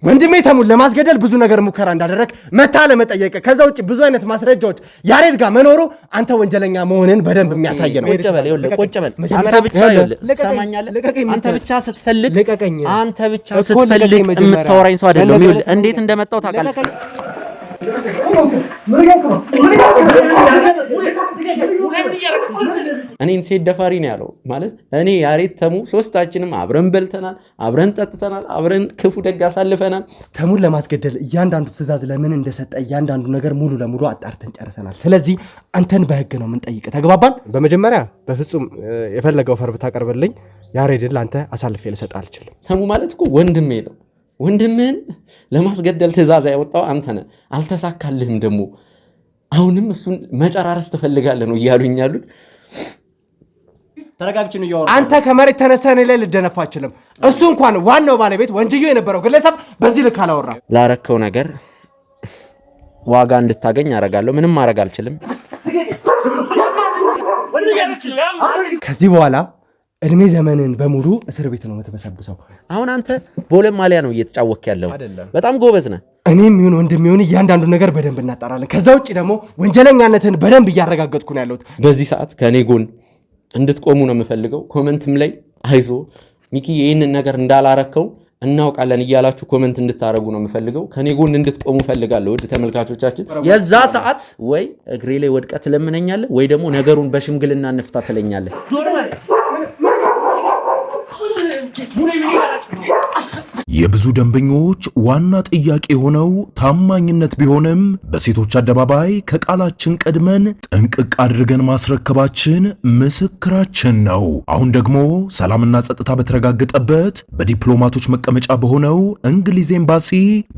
ወንድሜ ተሙን ለማስገደል ብዙ ነገር ሙከራ እንዳደረክ መታ ለመጠየቅ ከዛ ውጪ ብዙ አይነት ማስረጃዎች ያሬድ ጋር መኖሩ አንተ ወንጀለኛ መሆንን በደንብ የሚያሳይ ነው። ቁጭ በል አንተ ብቻ ሰማኛለህ። አንተ ብቻ ስትፈልግ የምታወራኝ ሰው አይደለም። እንዴት እንደመጣው ታውቃለህ? እኔን ሴት ደፋሪ ነው ያለው ማለት እኔ ያሬድ ተሙ ሶስታችንም አብረን በልተናል፣ አብረን ጠጥተናል፣ አብረን ክፉ ደግ አሳልፈናል። ተሙን ለማስገደል እያንዳንዱ ትዕዛዝ ለምን እንደሰጠ እያንዳንዱ ነገር ሙሉ ለሙሉ አጣርተን ጨርሰናል። ስለዚህ አንተን በህግ ነው የምንጠይቅ። ተግባባን? በመጀመሪያ በፍጹም የፈለገው ፈር ብታቀርብልኝ ያሬድን ላንተ አሳልፌ ልሰጥ አልችልም። ተሙ ማለት እኮ ወንድሜ ነው። ወንድምህን ለማስገደል ትዕዛዝ ያወጣው አንተ ነህ። አልተሳካልህም። ደግሞ አሁንም እሱን መጨራረስ ትፈልጋለህ ነው እያሉኝ ያሉት። ተረጋግጭ ነው ያወራው። አንተ ከመሬት ተነስተህ እኔ ላይ ልደነፋ አችልም። እሱ እንኳን ዋናው ባለቤት ወንጅዬው የነበረው ግለሰብ በዚህ ልክ አላወራ። ላረከው ነገር ዋጋ እንድታገኝ አደርጋለሁ። ምንም ማድረግ አልችልም። ከዚህ በኋላ እድሜ ዘመንን በሙሉ እስር ቤት ነው የምትበሰብሰው። አሁን አንተ ቦለም ማሊያ ነው እየተጫወክ ያለው። በጣም ጎበዝ ነህ። እኔም ይሁን ወንድም ይሁን እያንዳንዱ ነገር በደንብ እናጣራለን። ከዛ ውጪ ደግሞ ወንጀለኛነትን በደንብ እያረጋገጥኩ ነው ያለሁት። በዚህ ሰዓት ከኔ ጎን እንድትቆሙ ነው የምፈልገው። ኮሜንትም ላይ አይዞ ሚኪ ይህንን ነገር እንዳላረከው እናውቃለን እያላችሁ ኮሜንት እንድታረጉ ነው የምፈልገው። ከኔ ጎን እንድትቆሙ ፈልጋለሁ። ውድ ተመልካቾቻችን የዛ ሰዓት ወይ እግሬ ላይ ወድቀህ ትለምነኛለህ ወይ ደግሞ ነገሩን በሽምግልና እንፍታ ትለኛለህ። የብዙ ደንበኞች ዋና ጥያቄ የሆነው ታማኝነት ቢሆንም በሴቶች አደባባይ ከቃላችን ቀድመን ጥንቅቅ አድርገን ማስረከባችን ምስክራችን ነው። አሁን ደግሞ ሰላምና ጸጥታ በተረጋገጠበት በዲፕሎማቶች መቀመጫ በሆነው እንግሊዝ ኤምባሲ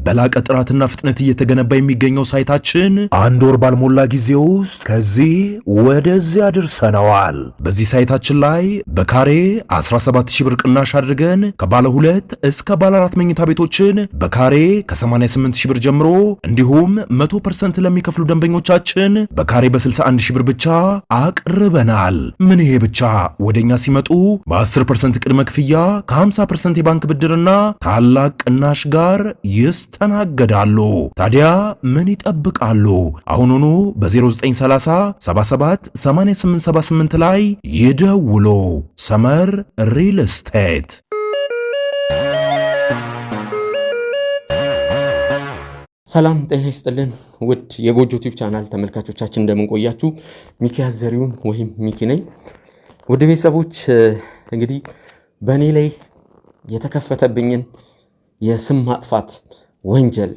በላቀ ጥራትና ፍጥነት እየተገነባ የሚገኘው ሳይታችን 1 ወር ባልሞላ ጊዜ ውስጥ ከዚህ ወደዚያ አድርሰነዋል። በዚህ ሳይታችን ላይ በካሬ 17000 ብር ቅናሽ አድርገን ከባለ 2 እስከ ባለ 4 መኝታ ቤቶችን በካሬ ከ88000 ብር ጀምሮ እንዲሁም 100% ለሚከፍሉ ደንበኞቻችን በካሬ በ61000 ብር ብቻ አቅርበናል። ምን ይሄ ብቻ! ወደኛ ሲመጡ በ10% ቅድመ ክፍያ ከ50% የባንክ ብድርና ታላቅ ቅናሽ ጋር ይስተናገዳሉ። ታዲያ ምን ይጠብቃሉ? አሁኑኑ በ0930 77 8878 ላይ ይደውሉ። ሰመር ሪል ስቴት። ሰላም ጤና ይስጥልን ውድ የጎጆ ዩቲዩብ ቻናል ተመልካቾቻችን እንደምን ቆያችሁ? ሚኪያስ ዘሪሁን ወይም ሚኪ ነኝ። ውድ ቤተሰቦች እንግዲህ በእኔ ላይ የተከፈተብኝን የስም ማጥፋት ወንጀል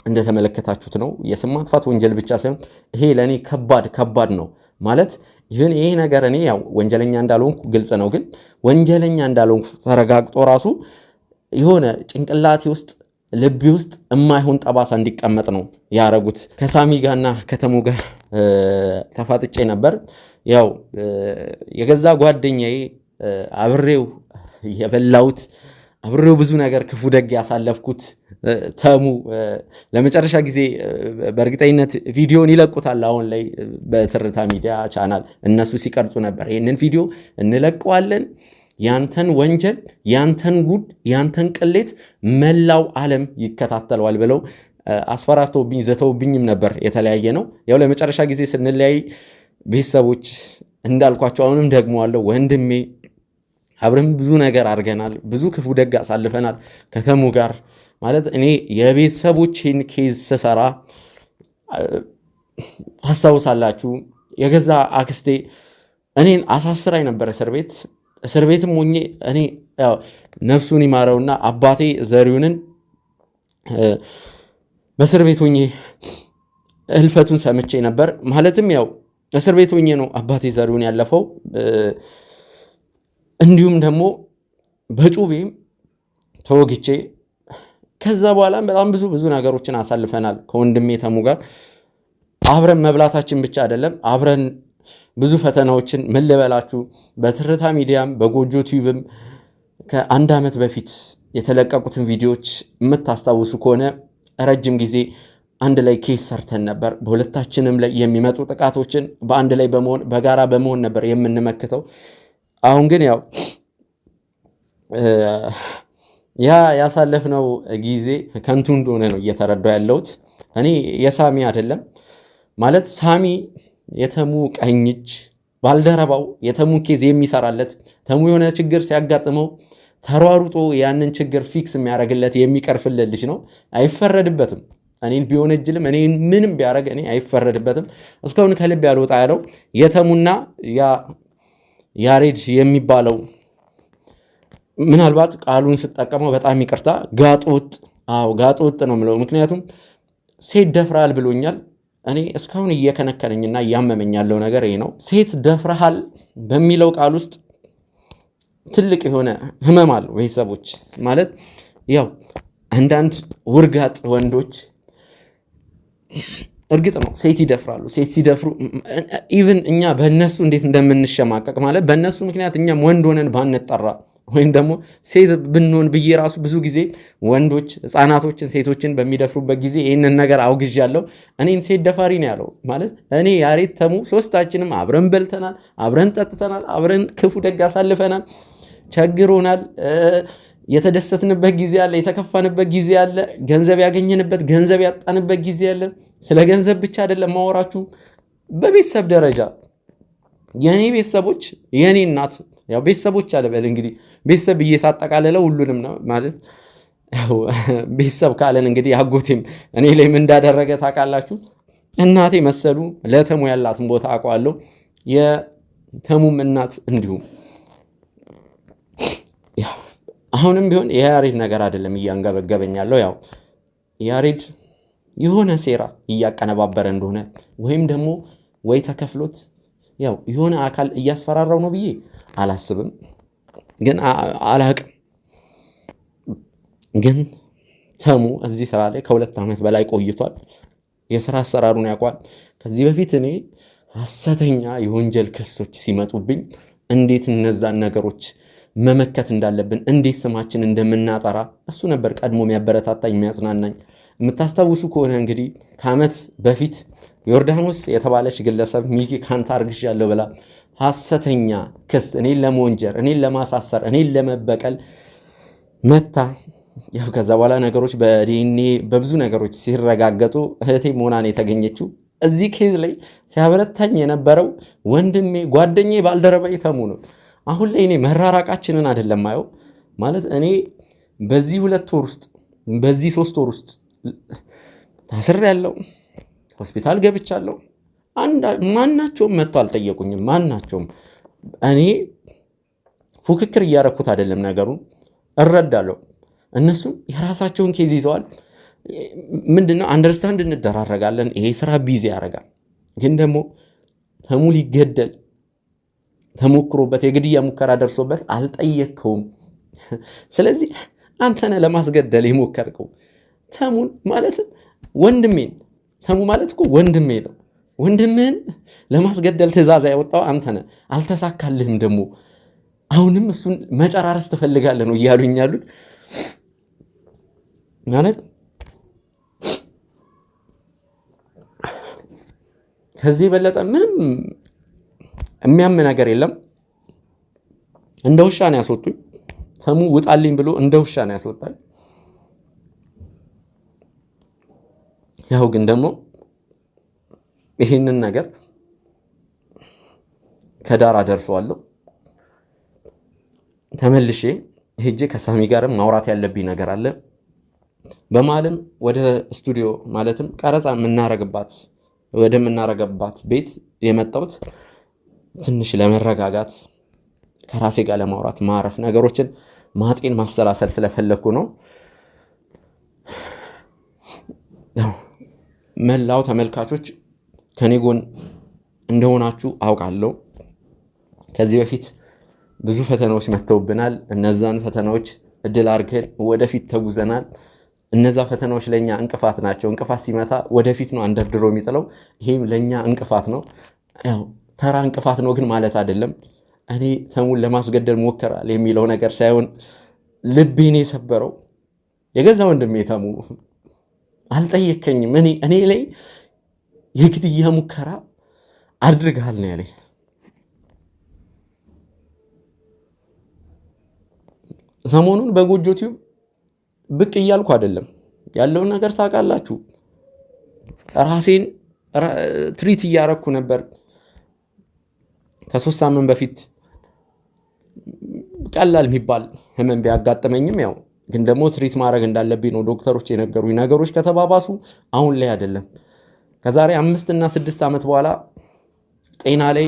እንደተመለከታችሁት ነው። የስም ማጥፋት ወንጀል ብቻ ሳይሆን ይሄ ለእኔ ከባድ ነው ማለት ይህን ይሄ ነገር እኔ ያው ወንጀለኛ እንዳልሆንኩ ግልጽ ነው። ግን ወንጀለኛ እንዳልሆንኩ ተረጋግጦ ራሱ የሆነ ጭንቅላቴ ውስጥ ልቤ ውስጥ የማይሆን ጠባሳ እንዲቀመጥ ነው ያረጉት። ከሳሚ ጋርና ከተሙ ጋር ተፋጥጬ ነበር። ያው የገዛ ጓደኛዬ አብሬው የበላሁት አብሬው ብዙ ነገር ክፉ ደግ ያሳለፍኩት ተሙ ለመጨረሻ ጊዜ በእርግጠኝነት ቪዲዮን ይለቁታል። አሁን ላይ በትርታ ሚዲያ ቻናል እነሱ ሲቀርጹ ነበር። ይህንን ቪዲዮ እንለቀዋለን። ያንተን ወንጀል፣ ያንተን ጉድ፣ ያንተን ቅሌት መላው ዓለም ይከታተለዋል ብለው አስፈራርተውብኝ ዘተውብኝም ነበር። የተለያየ ነው። ያው ለመጨረሻ ጊዜ ስንለያይ ቤተሰቦች እንዳልኳቸው አሁንም ደግመዋለሁ፣ ወንድሜ አብረን ብዙ ነገር አድርገናል፣ ብዙ ክፉ ደግ አሳልፈናል ከተሙ ጋር ማለት እኔ የቤተሰቦቼን ኬዝ ስሰራ ታስታውሳላችሁ። የገዛ አክስቴ እኔን አሳስራኝ ነበር እስር ቤትም ሆኜ እኔ ያው ነፍሱን ይማረውና አባቴ ዘሪሁንን በእስር ቤት ሆኜ ህልፈቱን ሰምቼ ነበር። ማለትም ያው እስር ቤት ሆኜ ነው አባቴ ዘሪሁን ያለፈው። እንዲሁም ደግሞ በጩቤም ተወግቼ ከዛ በኋላ በጣም ብዙ ነገሮችን አሳልፈናል ከወንድሜ ተሙ ጋር። አብረን መብላታችን ብቻ አይደለም፣ አብረን ብዙ ፈተናዎችን ምን ልበላችሁ። በትርታ ሚዲያም በጎጆ ቲዩብም ከ1 ዓመት በፊት የተለቀቁትን ቪዲዮዎች የምታስታውሱ ከሆነ ረጅም ጊዜ አንድ ላይ ኬስ ሰርተን ነበር። በሁለታችንም ላይ የሚመጡ ጥቃቶችን በአንድ ላይ በመሆን በጋራ በመሆን ነበር የምንመክተው። አሁን ግን ያው ያ ያሳለፍነው ጊዜ ከንቱ እንደሆነ ነው እየተረዳው ያለሁት። እኔ የሳሚ አይደለም ማለት ሳሚ የተሙ ቀኝ እጅ ባልደረባው የተሙ ኬዝ የሚሰራለት ተሙ የሆነ ችግር ሲያጋጥመው ተሯሩጦ ያንን ችግር ፊክስ የሚያደርግለት የሚቀርፍለት ልጅ ነው። አይፈረድበትም። እኔን ቢወነጅልም እኔን ምንም ቢያደርግ እኔ አይፈረድበትም። እስካሁን ከልብ ያልወጣ ያለው የተሙና ያሬድ የሚባለው ምናልባት ቃሉን ስጠቀመው በጣም ይቅርታ ጋጦጥ ጋጦጥ ነው የምለው። ምክንያቱም ሴት ደፍራል ብሎኛል። እኔ እስካሁን እየከነከነኝና እያመመኝ ያለው ነገር ይሄ ነው። ሴት ደፍረሃል በሚለው ቃል ውስጥ ትልቅ የሆነ ህመም አለው። ቤተሰቦች ማለት ያው አንዳንድ ውርጋጥ ወንዶች እርግጥ ነው ሴት ይደፍራሉ። ሴት ሲደፍሩ ኢቭን እኛ በእነሱ እንዴት እንደምንሸማቀቅ ማለት በእነሱ ምክንያት እኛም ወንድ ሆነን ባንጠራ ወይም ደግሞ ሴት ብንሆን ብዬ ራሱ ብዙ ጊዜ ወንዶች ህፃናቶችን ሴቶችን በሚደፍሩበት ጊዜ ይህንን ነገር አውግዣለሁ። እኔን ሴት ደፋሪ ነው ያለው ማለት እኔ ያሬድ ተሙ ሶስታችንም አብረን በልተናል፣ አብረን ጠጥተናል፣ አብረን ክፉ ደግ አሳልፈናል፣ ቸግሮናል፣ የተደሰትንበት ጊዜ አለ፣ የተከፋንበት ጊዜ አለ፣ ገንዘብ ያገኘንበት ገንዘብ ያጣንበት ጊዜ አለ። ስለ ገንዘብ ብቻ አይደለም ማወራችሁ። በቤተሰብ ደረጃ የኔ ቤተሰቦች የኔ እናት ያው ቤተሰቦች አለበል እንግዲህ ቤተሰብ ብዬ ሳጠቃለለው ሁሉንም ነው ማለት ቤተሰብ ካለን እንግዲህ አጎቴም እኔ ላይ ምን እንዳደረገ ታውቃላችሁ። እናቴ መሰሉ ለተሙ ያላትን ቦታ አውቀዋለሁ። የተሙም እናት እንዲሁም ያው አሁንም ቢሆን የያሬድ ነገር አይደለም እያንገበገበኛለሁ። ያው ያሬድ የሆነ ሴራ እያቀነባበረ እንደሆነ ወይም ደግሞ ወይ ተከፍሎት ያው የሆነ አካል እያስፈራራው ነው ብዬ አላስብም፣ ግን አላቅም። ግን ተሙ እዚህ ስራ ላይ ከ2 ዓመት በላይ ቆይቷል። የስራ አሰራሩን ያውቋል። ከዚህ በፊት እኔ ሐሰተኛ የወንጀል ክሶች ሲመጡብኝ እንዴት እነዛን ነገሮች መመከት እንዳለብን እንዴት ስማችን እንደምናጠራ እሱ ነበር ቀድሞ የሚያበረታታኝ የሚያጽናናኝ። የምታስታውሱ ከሆነ እንግዲህ ከዓመት በፊት ዮርዳኖስ የተባለች ግለሰብ ሚኪ ካንተ አርግዣለሁ ብላ ሐሰተኛ ክስ እኔን ለመወንጀር እኔን ለማሳሰር እኔን ለመበቀል መታ። ያው ከዛ በኋላ ነገሮች በዲኤንኤ በብዙ ነገሮች ሲረጋገጡ እህቴ መሆኗን የተገኘችው እዚህ ኬዝ ላይ ሲያበረታኝ የነበረው ወንድሜ ጓደኛዬ ባልደረባዬ ተሙ ነው። አሁን ላይ እኔ መራራቃችንን አይደለም ማየው ማለት እኔ በዚህ 2 ወር ውስጥ በዚህ 3 ወር ውስጥ ታስሬያለሁ፣ ሆስፒታል ገብቻለሁ። ማናቸውም መጥቶ አልጠየቁኝም። ማናቸውም እኔ ፉክክር እያረኩት አይደለም ነገሩን እረዳለሁ። እነሱም የራሳቸውን ኬዝ ይዘዋል። ምንድነው አንደርስታንድ እንደራረጋለን። ይሄ ስራ ቢዚ ያደርጋል። ግን ደግሞ ተሙ ሊገደል ተሞክሮበት የግድያ ሙከራ ደርሶበት አልጠየቅከውም። ስለዚህ አንተነ ለማስገደል የሞከርከው ተሙን ማለትም ወንድሜን። ተሙ ማለት እኮ ወንድሜ ነው። ወንድምህን ለማስገደል ትእዛዝ ያወጣው አንተነ አልተሳካልህም። ደግሞ አሁንም እሱን መጨራረስ ትፈልጋለህ ነው እያሉኝ ያሉት ማለት ከዚህ የበለጠ ምንም የሚያም ነገር የለም። እንደ ውሻ ነው ያስወጡኝ። ተሙ ውጣልኝ ብሎ እንደ ውሻ ነው ያስወጣኝ። ያው ግን ደግሞ ይህንን ነገር ከዳር አደርሰዋለሁ። ተመልሼ ሄጄ ከሳሚ ጋርም ማውራት ያለብኝ ነገር አለ። በማለም ወደ ስቱዲዮ ማለትም ቀረጻ ወደምናረግባት ቤት የመጣሁት ትንሽ ለመረጋጋት ከራሴ ጋር ለማውራት ማረፍ፣ ነገሮችን ማጤን ማሰላሰል ስለፈለኩ ነው። መላው ተመልካቾች ከኔ ጎን እንደሆናችሁ አውቃለሁ። ከዚህ በፊት ብዙ ፈተናዎች መተውብናል። እነዛን ፈተናዎች እድል አድርገን ወደፊት ተጉዘናል። እነዛ ፈተናዎች ለኛ እንቅፋት ናቸው። እንቅፋት ሲመታ ወደፊት ነው አንደርድሮ የሚጥለው። ይሄም ለኛ እንቅፋት ነው። ያው ተራ እንቅፋት ነው ግን ማለት አይደለም። እኔ ተሙን ለማስገደል ሞከራል የሚለው ነገር ሳይሆን ልቤን የሰበረው የገዛ ወንድሜ ተሙ አልጠየከኝም። እኔ ላይ የግድያ ሙከራ አድርጋል ነው ያለኝ። ሰሞኑን በጎጆ ቲዩብ ብቅ እያልኩ አይደለም ያለውን ነገር ታውቃላችሁ። ራሴን ትሪት እያረኩ ነበር። ከ3 ሳምንት በፊት ቀላል የሚባል ህመም ቢያጋጥመኝም ያው ግን ደግሞ ትሪት ማድረግ እንዳለብኝ ነው ዶክተሮች የነገሩኝ። ነገሮች ከተባባሱ አሁን ላይ አይደለም ከዛሬ 5 እና 6 ዓመት በኋላ ጤና ላይ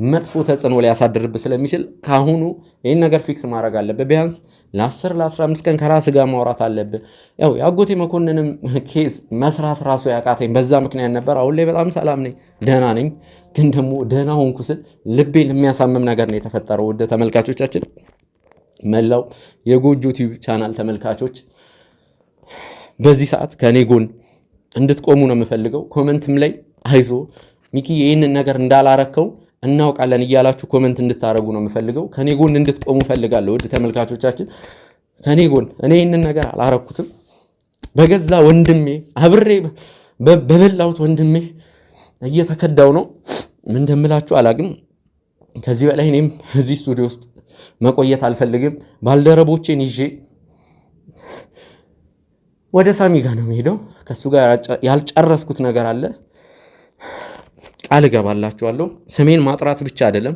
መጥፎ ተጽዕኖ ሊያሳድርብህ ስለሚችል ካሁኑ ይህን ነገር ፊክስ ማድረግ አለብህ። ቢያንስ ለ10 ለ15 ቀን ከራስህ ጋር ማውራት አለብህ። ያው የአጎቴ መኮንንም ኬስ መስራት ራሱ ያቃተኝ በዛ ምክንያት ነበር። አሁን ላይ በጣም ሰላም ነኝ፣ ደህና ነኝ። ግን ደግሞ ደህና ሆንኩ ስል ልቤን የሚያሳምም ነገር ነው የተፈጠረው። ወደ ተመልካቾቻችን መላው የጎጆ ቲዩብ ቻናል ተመልካቾች በዚህ ሰዓት ከኔ ጎን እንድትቆሙ ነው የምፈልገው። ኮሜንትም ላይ አይዞ ሚኪ ይህንን ነገር እንዳላረከው እናውቃለን እያላችሁ ኮሜንት እንድታረጉ ነው የምፈልገው። ከኔ ጎን እንድትቆሙ ፈልጋለሁ። ወደ ተመልካቾቻችን ከኔ ጎን እኔ ይህንን ነገር አላረኩትም። በገዛ ወንድሜ አብሬ በበላሁት ወንድሜ እየተከዳው ነው። ምን እንደምላችሁ አላግም። ከዚህ በላይ እኔም እዚህ ስቱዲዮ ውስጥ መቆየት አልፈልግም። ባልደረቦቼን ይዤ ወደ ሳሚ ጋር ነው የምሄደው። ከሱ ጋር ያልጨረስኩት ነገር አለ። ቃል እገባላችኋለሁ። ስሜን ማጥራት ብቻ አይደለም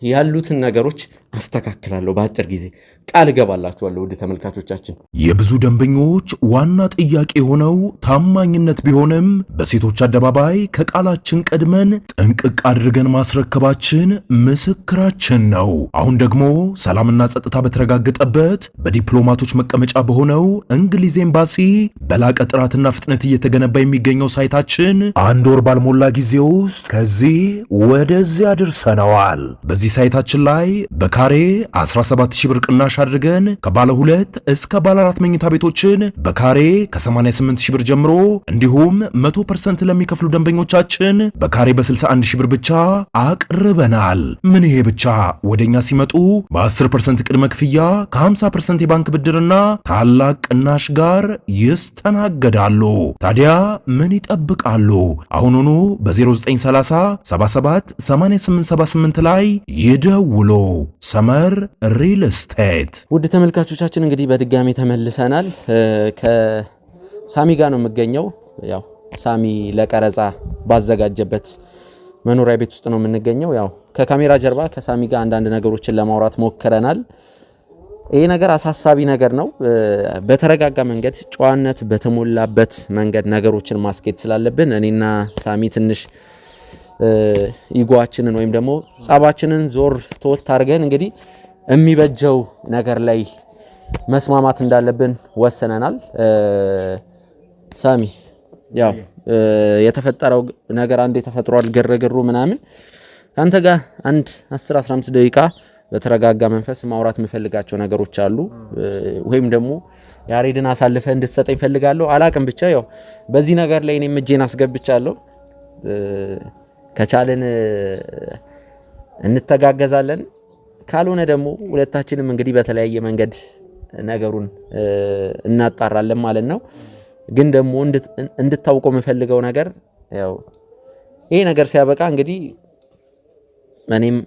ያሉትን ነገሮች አስተካክላለሁ በአጭር ጊዜ ቃል እገባላችኋለሁ። ወደ ተመልካቾቻችን የብዙ ደንበኞች ዋና ጥያቄ የሆነው ታማኝነት ቢሆንም በሴቶች አደባባይ ከቃላችን ቀድመን ጥንቅቅ አድርገን ማስረከባችን ምስክራችን ነው። አሁን ደግሞ ሰላምና ጸጥታ በተረጋገጠበት በዲፕሎማቶች መቀመጫ በሆነው እንግሊዝ ኤምባሲ በላቀ ጥራትና ፍጥነት እየተገነባ የሚገኘው ሳይታችን 1 ወር ባልሞላ ጊዜ ውስጥ ከዚህ ወደዚያ አድርሰነዋል። በዚህ ሳይታችን ላይ በካሬ 17000 ብር ቅናሽ አድርገን ከባለ 2 እስከ ባለ 4 መኝታ ቤቶችን በካሬ ከ88000 ብር ጀምሮ እንዲሁም 100% ለሚከፍሉ ደንበኞቻችን በካሬ በ61000 ብር ብቻ አቅርበናል። ምን ይሄ ብቻ! ወደኛ ሲመጡ በ10% ቅድመ ክፍያ ከ50% የባንክ ብድርና ታላቅ ቅናሽ ጋር ይስተናገዳሉ። ታዲያ ምን ይጠብቃሉ? አሁኑኑ በ0930 77 8878 ላይ ይደውሉ። ሰመር ሪል ስቴት። ውድ ተመልካቾቻችን እንግዲህ በድጋሚ ተመልሰናል። ከሳሚ ጋር ነው የምገኘው። ያው ሳሚ ለቀረጻ ባዘጋጀበት መኖሪያ ቤት ውስጥ ነው የምንገኘው። ያው ከካሜራ ጀርባ ከሳሚ ጋር አንዳንድ ነገሮችን ለማውራት ሞክረናል። ይሄ ነገር አሳሳቢ ነገር ነው። በተረጋጋ መንገድ ጨዋነት በተሞላበት መንገድ ነገሮችን ማስኬድ ስላለብን እኔና ሳሚ ትንሽ ኢጓችንን ወይም ደግሞ ጻባችንን ዞር ተወት አድርገን እንግዲህ የሚበጀው ነገር ላይ መስማማት እንዳለብን ወሰነናል። ሳሚ ያው የተፈጠረው ነገር አንዴ ተፈጥሯል፣ ግርግሩ ምናምን ካንተ ጋር አንድ 10-15 ደቂቃ በተረጋጋ መንፈስ ማውራት የምፈልጋቸው ነገሮች አሉ። ወይም ደግሞ ያሬድን አሳልፈ እንድትሰጠኝ ፈልጋለሁ። አላቅም ብቻ ያው በዚህ ነገር ላይ እኔም እጄን አስገብቻለሁ። ከቻለን እንተጋገዛለን፣ ካልሆነ ደግሞ ሁለታችንም እንግዲህ በተለያየ መንገድ ነገሩን እናጣራለን ማለት ነው። ግን ደግሞ እንድታውቀው የምፈልገው ነገር ያው ይሄ ነገር ሲያበቃ እንግዲህ እኔም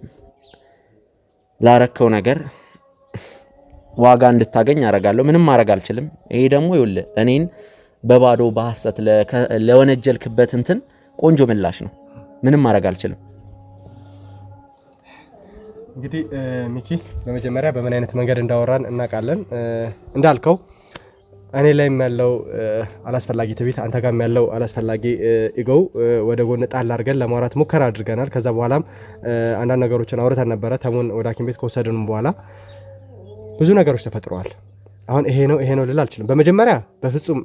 ላረከው ነገር ዋጋ እንድታገኝ አደርጋለሁ። ምንም ማድረግ አልችልም። ይሄ ደግሞ ይኸውልህ እኔን በባዶ በሐሰት ለወነጀልክበት እንትን ቆንጆ ምላሽ ነው። ምንም ማድረግ አልችልም። እንግዲህ ሚኪ በመጀመሪያ በምን አይነት መንገድ እንዳወራን እናውቃለን። እንዳልከው እኔ ላይም ያለው አላስፈላጊ ትዕቢት፣ አንተ ጋርም ያለው አላስፈላጊ ኢጎው ወደ ጎን ጣል አድርገን ለማውራት ሙከራ አድርገናል። ከዛ በኋላም አንዳንድ ነገሮችን አውርተን ነበረ። ተሙን ወደ ሐኪም ቤት ከወሰድን በኋላ ብዙ ነገሮች ተፈጥረዋል። አሁን ይሄ ነው ልል አልችልም። በመጀመሪያ በፍጹም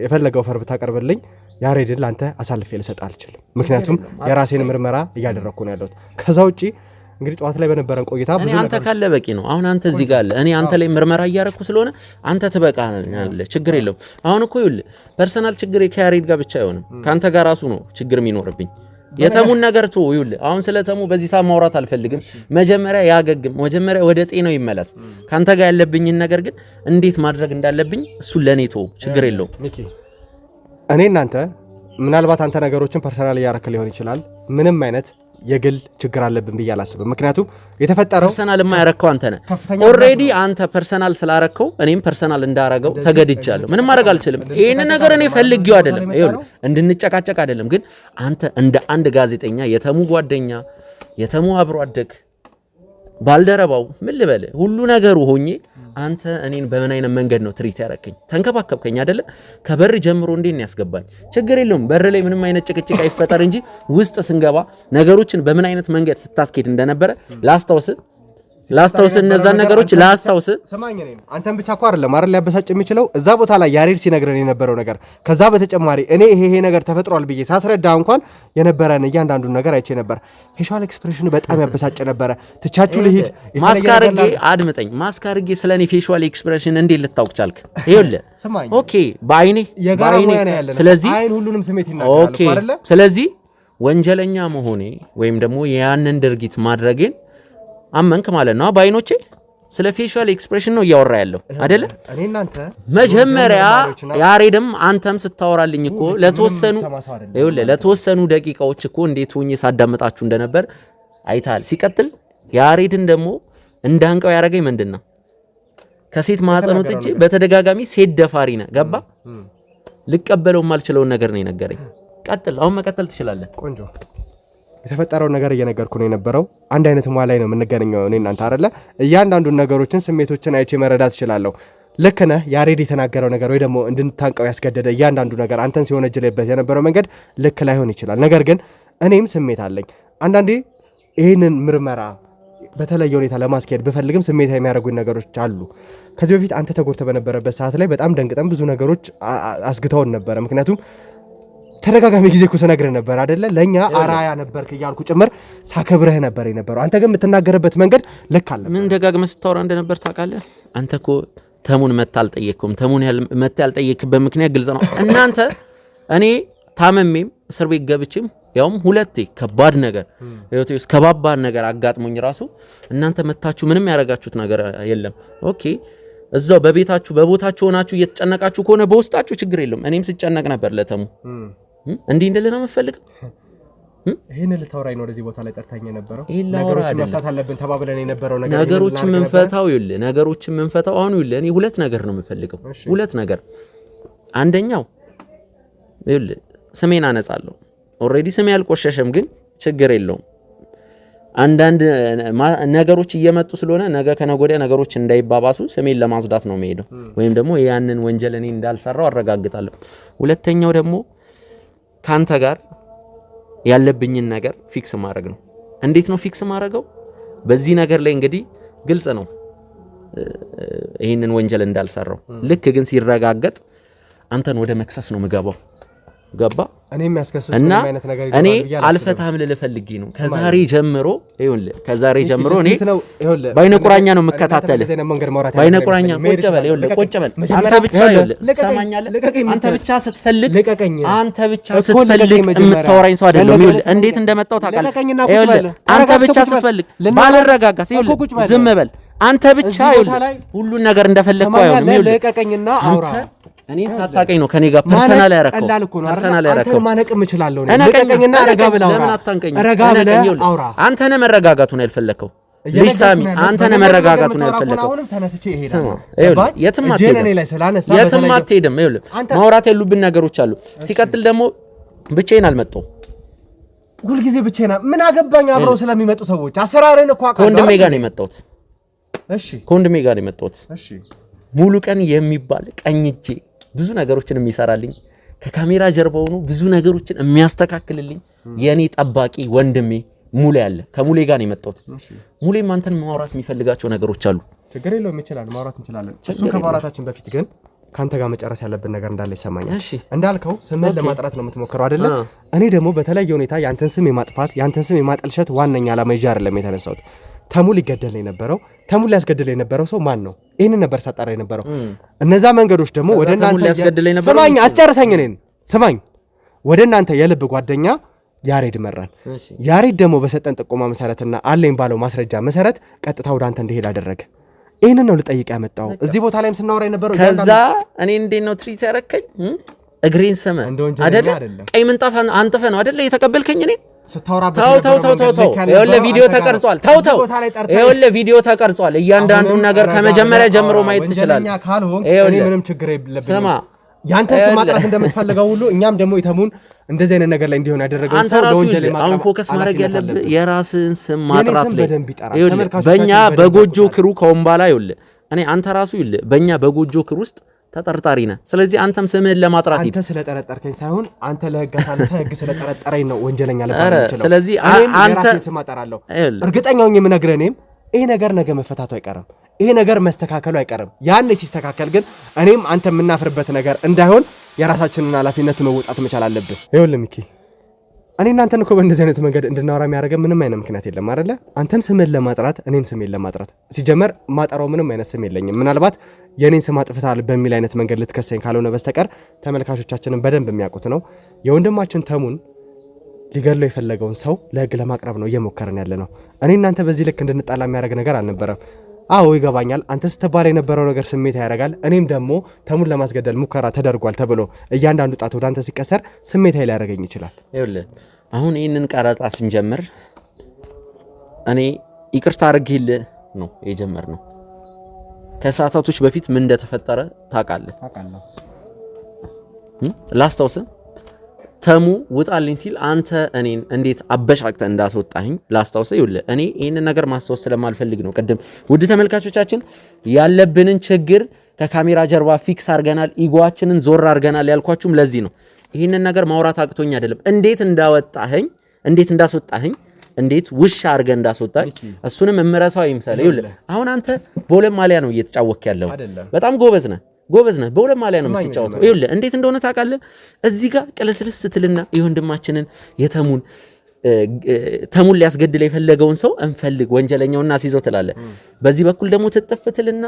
የፈለገው ፈር ብታቀርብልኝ ያሬድን ላንተ አሳልፌ ልሰጥ አልችልም። ምክንያቱም የራሴን ምርመራ እያደረኩ ነው ያለሁት። ከዛ ውጪ እንግዲህ ጠዋት ላይ በነበረን ቆይታ ብዙ አንተ ካለ በቂ ነው። አሁን አንተ እዚህ ጋር አለ፣ እኔ አንተ ላይ ምርመራ እያደረኩ ስለሆነ አንተ ትበቃለህ። ችግር የለውም። አሁን እኮ ይኸውልህ ፐርሰናል ችግር ከያሬድ ጋር ብቻ አይሆንም፣ ካንተ ጋር ራሱ ነው ችግር የሚኖርብኝ። የተሙን ነገር ቶ ይኸውልህ አሁን ስለ ተሙ በዚህ ሰዓት ማውራት አልፈልግም። መጀመሪያ ያገግም፣ መጀመሪያ ወደ ጤናው ይመለስ። ካንተ ጋር ያለብኝን ነገር ግን እንዴት ማድረግ እንዳለብኝ እሱ ለኔ ቶ ችግር የለውም። ሚኪ እኔ እናንተ ምናልባት አንተ ነገሮችን ፐርሰናል እያረክ ሊሆን ይችላል። ምንም አይነት የግል ችግር አለብን ብዬ አላስብም። ምክንያቱም የተፈጠረው ፐርሰናል የማያረከው አንተ ነህ። ኦልሬዲ አንተ ፐርሰናል ስላረከው እኔም ፐርሰናል እንዳረገው ተገድጃለሁ። ምንም ማድረግ አልችልም። ይሄን ነገር እኔ ፈልጌው አይደለም፣ ይኸውልህ እንድንጨቃጨቅ አይደለም። ግን አንተ እንደ አንድ ጋዜጠኛ የተሙ ጓደኛ የተሙ አብሮ አደግ ባልደረባው ምን ልበል ሁሉ ነገሩ ሆኜ አንተ እኔን በምን አይነት መንገድ ነው ትሪት ያረከኝ? ተንከባከብከኝ አይደለ? ከበር ጀምሮ እንዴት ነው ያስገባኝ? ችግር የለውም በር ላይ ምንም አይነት ጭቅጭቅ አይፈጠር እንጂ ውስጥ ስንገባ ነገሮችን በምን አይነት መንገድ ስታስኬድ እንደነበረ ላስታውስ እነዛን ነገሮች ላስታውስ። ሰማኝ ነኝ አንተን ብቻ እኮ አይደለም አይደል ሊያበሳጭ የሚችለው እዛ ቦታ ላይ ያሬድ ሲነግረን የነበረው ነገር ከዛ በተጨማሪ እኔ ይሄ ነገር ተፈጥሯል ብዬ ሳስረዳ እንኳን የነበረን እያንዳንዱን ነገር አይቼ ነበር። ፌሻል ኤክስፕሬሽኑ በጣም ያበሳጭ ነበረ። ትቻችሁ ልሂድ ማስካርጌ አድምጠኝ። ማስካርጌ ስለኔ ፌሻል ኤክስፕሬሽን እንዴት ልታውቅ ቻልክ? ይኸውልህ ኦኬ ባይኔ ስለዚህ አይን ሁሉንም ስሜት ይናገራል አይደል? ስለዚህ ወንጀለኛ መሆኔ ወይም ደግሞ ያንን ድርጊት ማድረጌን አመንክ ማለት ነው። ባይኖቼ ስለ ፌሻል ኤክስፕሬሽን ነው እያወራ ያለው አይደለ? እኔና አንተ መጀመሪያ ያሬድም አንተም ስታወራልኝ እኮ ለተወሰኑ ደቂቃዎች እኮ እንዴት ሆኜ ሳዳምጣችሁ እንደነበር አይታል። ሲቀጥል ያሬድን ደግሞ እንዳንቀው ያረጋኝ ምንድነው? ከሴት ማህፀን ወጥቼ በተደጋጋሚ ሴት ደፋሪ ነህ ገባ? ልቀበለው ማልችለውን ነገር ነው የነገረኝ። ቀጥል፣ አሁን መቀጠል ትችላለህ። ቆንጆ የተፈጠረው ነገር እየነገርኩ ነው የነበረው። አንድ አይነት ሟ ላይ ነው የምንገናኘው እኔ እናንተ አይደለ? እያንዳንዱን ነገሮችን ስሜቶችን አይቼ መረዳት እችላለሁ። ልክ ነህ። ያሬድ የተናገረው ነገር ወይ ደግሞ እንድንታንቀው ያስገደደ እያንዳንዱ ነገር አንተን ሲወነጅልበት የነበረው መንገድ ልክ ላይሆን ይችላል። ነገር ግን እኔም ስሜት አለኝ። አንዳንዴ ይህንን ምርመራ በተለየ ሁኔታ ለማስኬድ ብፈልግም ስሜት የሚያደርጉኝ ነገሮች አሉ። ከዚህ በፊት አንተ ተጎድተህ በነበረበት ሰዓት ላይ በጣም ደንግጠን ብዙ ነገሮች አስግተውን ነበረ። ምክንያቱም ተደጋጋሚ ጊዜ እኮ ስነግርህ ነበር አይደለ? ለኛ አራያ ነበርክ እያልኩ ጭምር ሳከብረህ ነበር የነበረው። አንተ ግን የምትናገርበት መንገድ ልክ አለ። ምን ደጋግመህ ስታወራ እንደነበር ታውቃለህ? አንተ እኮ ተሙን መታ አልጠየቅኩም። ተሙን መታ ያልጠየቅበት ምክንያት ግልጽ ነው። እናንተ እኔ ታመሜም እስር ቤት ገብቼም ያውም ሁለቴ ከባድ ነገር ህይወቴ ውስጥ ከባባድ ነገር አጋጥሞኝ ራሱ እናንተ መታችሁ ምንም ያረጋችሁት ነገር የለም። ኦኬ እዛው በቤታችሁ በቦታችሁ ሆናችሁ እየተጨነቃችሁ ከሆነ በውስጣችሁ ችግር የለም። እኔም ስጨነቅ ነበር ለተሙ እንዲህ እንደለና መፈልገው ይሄን ልታወራኝ ነው ወደዚህ ቦታ ላይ ጠርታኝ የነበረው። ነገሮችን መፍታት አለብን ተባብለን የነበረው ነገር ነገሮችን መንፈታው አሁን ይኸውልህ እኔ ሁለት ነገር ነው የምፈልገው። ሁለት ነገር። አንደኛው ይኸውልህ ስሜን አነጻለሁ። ኦሬዲ ስሜ አልቆሸሸም፣ ግን ችግር የለውም። አንዳንድ ነገሮች እየመጡ ስለሆነ ነገ ከነገ ወዲያ ነገሮች እንዳይባባሱ ስሜን ለማጽዳት ነው የምሄደው፣ ወይም ደግሞ ያንን ወንጀል እኔ እንዳልሰራው አረጋግጣለሁ። ሁለተኛው ደግሞ ካንተ ጋር ያለብኝን ነገር ፊክስ ማድረግ ነው። እንዴት ነው ፊክስ ማድረገው? በዚህ ነገር ላይ እንግዲህ ግልጽ ነው ይሄንን ወንጀል እንዳልሰራው። ልክ ግን ሲረጋገጥ አንተን ወደ መክሰስ ነው ምገባው። ገባ? እኔ የሚያስከስስ ምን አይነት ነገር ይገባል? እኔ አልፈታም ልፈልግ ነው። ከዛሬ ጀምሮ ይኸውልህ ከዛሬ ጀምሮ እኔ ባይነ ቁራኛ ነው የምከታተልህ። ባይነ ቁራኛ ቁጭ በል፣ ይኸውልህ ቁጭ በል። አንተ ብቻ ይኸውልህ ትሰማኛለህ? አንተ ብቻ ስትፈልግ የምታወራኝ ሰው አይደለም። ይኸውልህ እንዴት እንደመጣው ታውቃለህ? ይኸውልህ አንተ ብቻ ስትፈልግ ባልረጋጋስ፣ ይኸውልህ ዝም በል አንተ ብቻ። ይኸውልህ ሁሉን ነገር እንደፈለግከው አይሆንም። ይኸውልህ ለቀቀኝና አውራ። እኔ ሳታቀኝ ነው ከኔ ጋር ፐርሰናል ያረከው። አንተ ማነቅም እችላለሁ ነው። ለቀቀኝና ረጋ ብለህ አውራ። ረጋ ብለህ አውራ። አንተ ነህ መረጋጋቱን ያልፈለከው። ልጅ ሳሚ አንተ ነህ መረጋጋቱን ያልፈለከው። የትም አትሄድም። ይኸውልህ ማውራት ያሉብን ነገሮች አሉ። ሲቀጥል ደግሞ ብቻዬን አልመጣሁም። ሁልጊዜ ብቻዬን ምን አገባኝ? አብረው ስለሚመጡ ሰዎች አሰራርን እኮ አውቃለሁ። ከወንድሜ ጋር ነው የመጣሁት። እሺ ከወንድሜ ጋር ነው የመጣሁት። እሺ ሙሉ ቀን የሚባል ቀኝ እጄ ብዙ ነገሮችን የሚሰራልኝ ከካሜራ ጀርባ ሆኖ ብዙ ነገሮችን የሚያስተካክልልኝ የኔ ጠባቂ ወንድሜ ሙሌ አለ። ከሙሌ ጋር ነው የመጣሁት። ሙሌም አንተን ማውራት የሚፈልጋቸው ነገሮች አሉ። ችግር የለውም ይችላል፣ ማውራት እንችላለን። እሱ ከማውራታችን በፊት ግን ካንተ ጋር መጨረስ ያለብን ነገር እንዳለ ይሰማኛል። እንዳልከው ስምን ለማጥራት ነው የምትሞክረው አይደለ? እኔ ደግሞ በተለየ ሁኔታ ያንተን ስም የማጥፋት ያንተን ስም የማጠልሸት ዋነኛ ዓላማ ይዤ አይደለም የተነሳሁት። ተሙ ሊገደል የነበረው ተሙ ሊያስገድል የነበረው ሰው ማን ነው? ይሄንን ነበር ሳጣራ የነበረው። እነዛ መንገዶች ደግሞ ወደ እናንተ ስማኝ፣ አስጨርሰኝ። እኔን ስማኝ። ወደ እናንተ የልብ ጓደኛ ያሬድ መራን። ያሬድ ደግሞ በሰጠን ጥቆማ መሰረትና አለኝ ባለው ማስረጃ መሰረት ቀጥታ ወደ አንተ እንዲሄድ አደረገ። ይሄንን ነው ልጠይቅ ያመጣው። እዚህ ቦታ ላይም ስናወራ የነበረው ከዛ እኔ እንዴት ነው ትሪት ያረከኝ? እግሬን ሰመ አይደለ? ቀይ ምንጣፍ አንጥፈ ነው አይደለ የተቀበልከኝ? እኔ ስታወራበት ተው ይኸውልህ ቪዲዮ ተቀርጿል። ተው ይኸውልህ ቪዲዮ ተቀርጿል። እያንዳንዱን ነገር ከመጀመሪያ ጀምሮ ማየት ትችላለህ። እኔ ምንም ችግር የለብኝም። ስማ ያንተ ስም ማጥራት እንደምትፈልገው ሁሉ እኛም ደግሞ ኢተሙን እንደዚህ አይነት ነገር ላይ እንዲሆን ያደረገው ሰው ለወንጀል ማጥራት አሁን ፎከስ ማድረግ ያለብህ የራስን ስም ማጥራት ላይ በእኛ በጎጆ ክሩ ከወንባላ ይኸውልህ እኔ አንተ ራሱ ይኸውልህ በእኛ በጎጆ ክሩ ውስጥ ተጠርጣሪ ነህ። ስለዚህ አንተም ስምህን ለማጥራት አንተ ስለጠረጠርከኝ ሳይሆን አንተ ለህግ አሳልፈህ ህግ ስለጠረጠረኝ ነው ወንጀለኛ ልባል ይችላል። ስለዚህ አንተ ስም አጠራለሁ እርግጠኛ ሆኜ የምነግርህ እኔም ይሄ ነገር ነገ መፈታቱ አይቀርም። ይሄ ነገር መስተካከሉ አይቀርም። ያኔ ሲስተካከል ግን እኔም አንተ የምናፍርበት ነገር እንዳይሆን የራሳችንን ኃላፊነት መወጣት መቻል አለብን። ይኸውልህ ሚኪ እኔ እናንተን እኮ በእንደዚህ አይነት መንገድ እንድናወራ የሚያደርገን ምንም አይነት ምክንያት የለም አይደለ? አንተም ስምን ለማጥራት እኔም ስሜን ለማጥራት ሲጀመር ማጠራው ምንም አይነት ስም የለኝም። ምናልባት የኔን ስም አጥፍታል በሚል አይነት መንገድ ልትከሰኝ ካልሆነ በስተቀር ተመልካቾቻችንን በደንብ የሚያውቁት ነው። የወንድማችን ተሙን ሊገድለው የፈለገውን ሰው ለህግ ለማቅረብ ነው እየሞከርን ያለ ነው። እኔ እናንተ በዚህ ልክ እንድንጣላ የሚያደርግ ነገር አልነበረም። አዎ ይገባኛል። አንተ ስትባል የነበረው ነገር ስሜት ያደርጋል። እኔም ደግሞ ተሙን ለማስገደል ሙከራ ተደርጓል ተብሎ እያንዳንዱ ጣት ወደ አንተ ሲቀሰር ስሜት ሊያደርገኝ ይችላል። ይኸውልህ አሁን ይህንን ቀረጻ ስንጀምር እኔ ይቅርታ አድርጌልህ ነው የጀመርነው። ከሰዓታቶች በፊት ምን እንደተፈጠረ ታውቃለህ? ላስታውስህ ተሙ ውጣልኝ ሲል አንተ እኔን እንዴት አበሻቅተ እንዳስወጣኝ ላስታውሰው። ይኸውልህ እኔ ይሄንን ነገር ማስታወስ ስለማልፈልግ ነው። ቅድም ውድ ተመልካቾቻችን ያለብንን ችግር ከካሜራ ጀርባ ፊክስ አድርገናል፣ ኢጓችንን ዞር አድርገናል ያልኳችሁም ለዚህ ነው። ይሄንን ነገር ማውራት አቅቶኝ አይደለም። እንዴት እንዳወጣኸኝ፣ እንዴት እንዳስወጣኸኝ፣ እንዴት ውሻ አድርገህ እንዳስወጣኝ እሱንም እምረሳው ይምሰል። ይኸውልህ አሁን አንተ በሁለት ማሊያ ነው እየተጫወክ ያለው። በጣም ጎበዝ ነህ በሁለት ማሊያ ነው የምትጫወተው። ይኸውልህ እንዴት እንደሆነ ታውቃለህ? እዚህ ጋር ቅልስልስ ስትልና የወንድማችንን ተሙን ሊያስገድል የፈለገውን ሰው እንፈልግ ወንጀለኛውን እናስይዘው ትላለህ። በዚህ በኩል ደግሞ ትጥፍትልና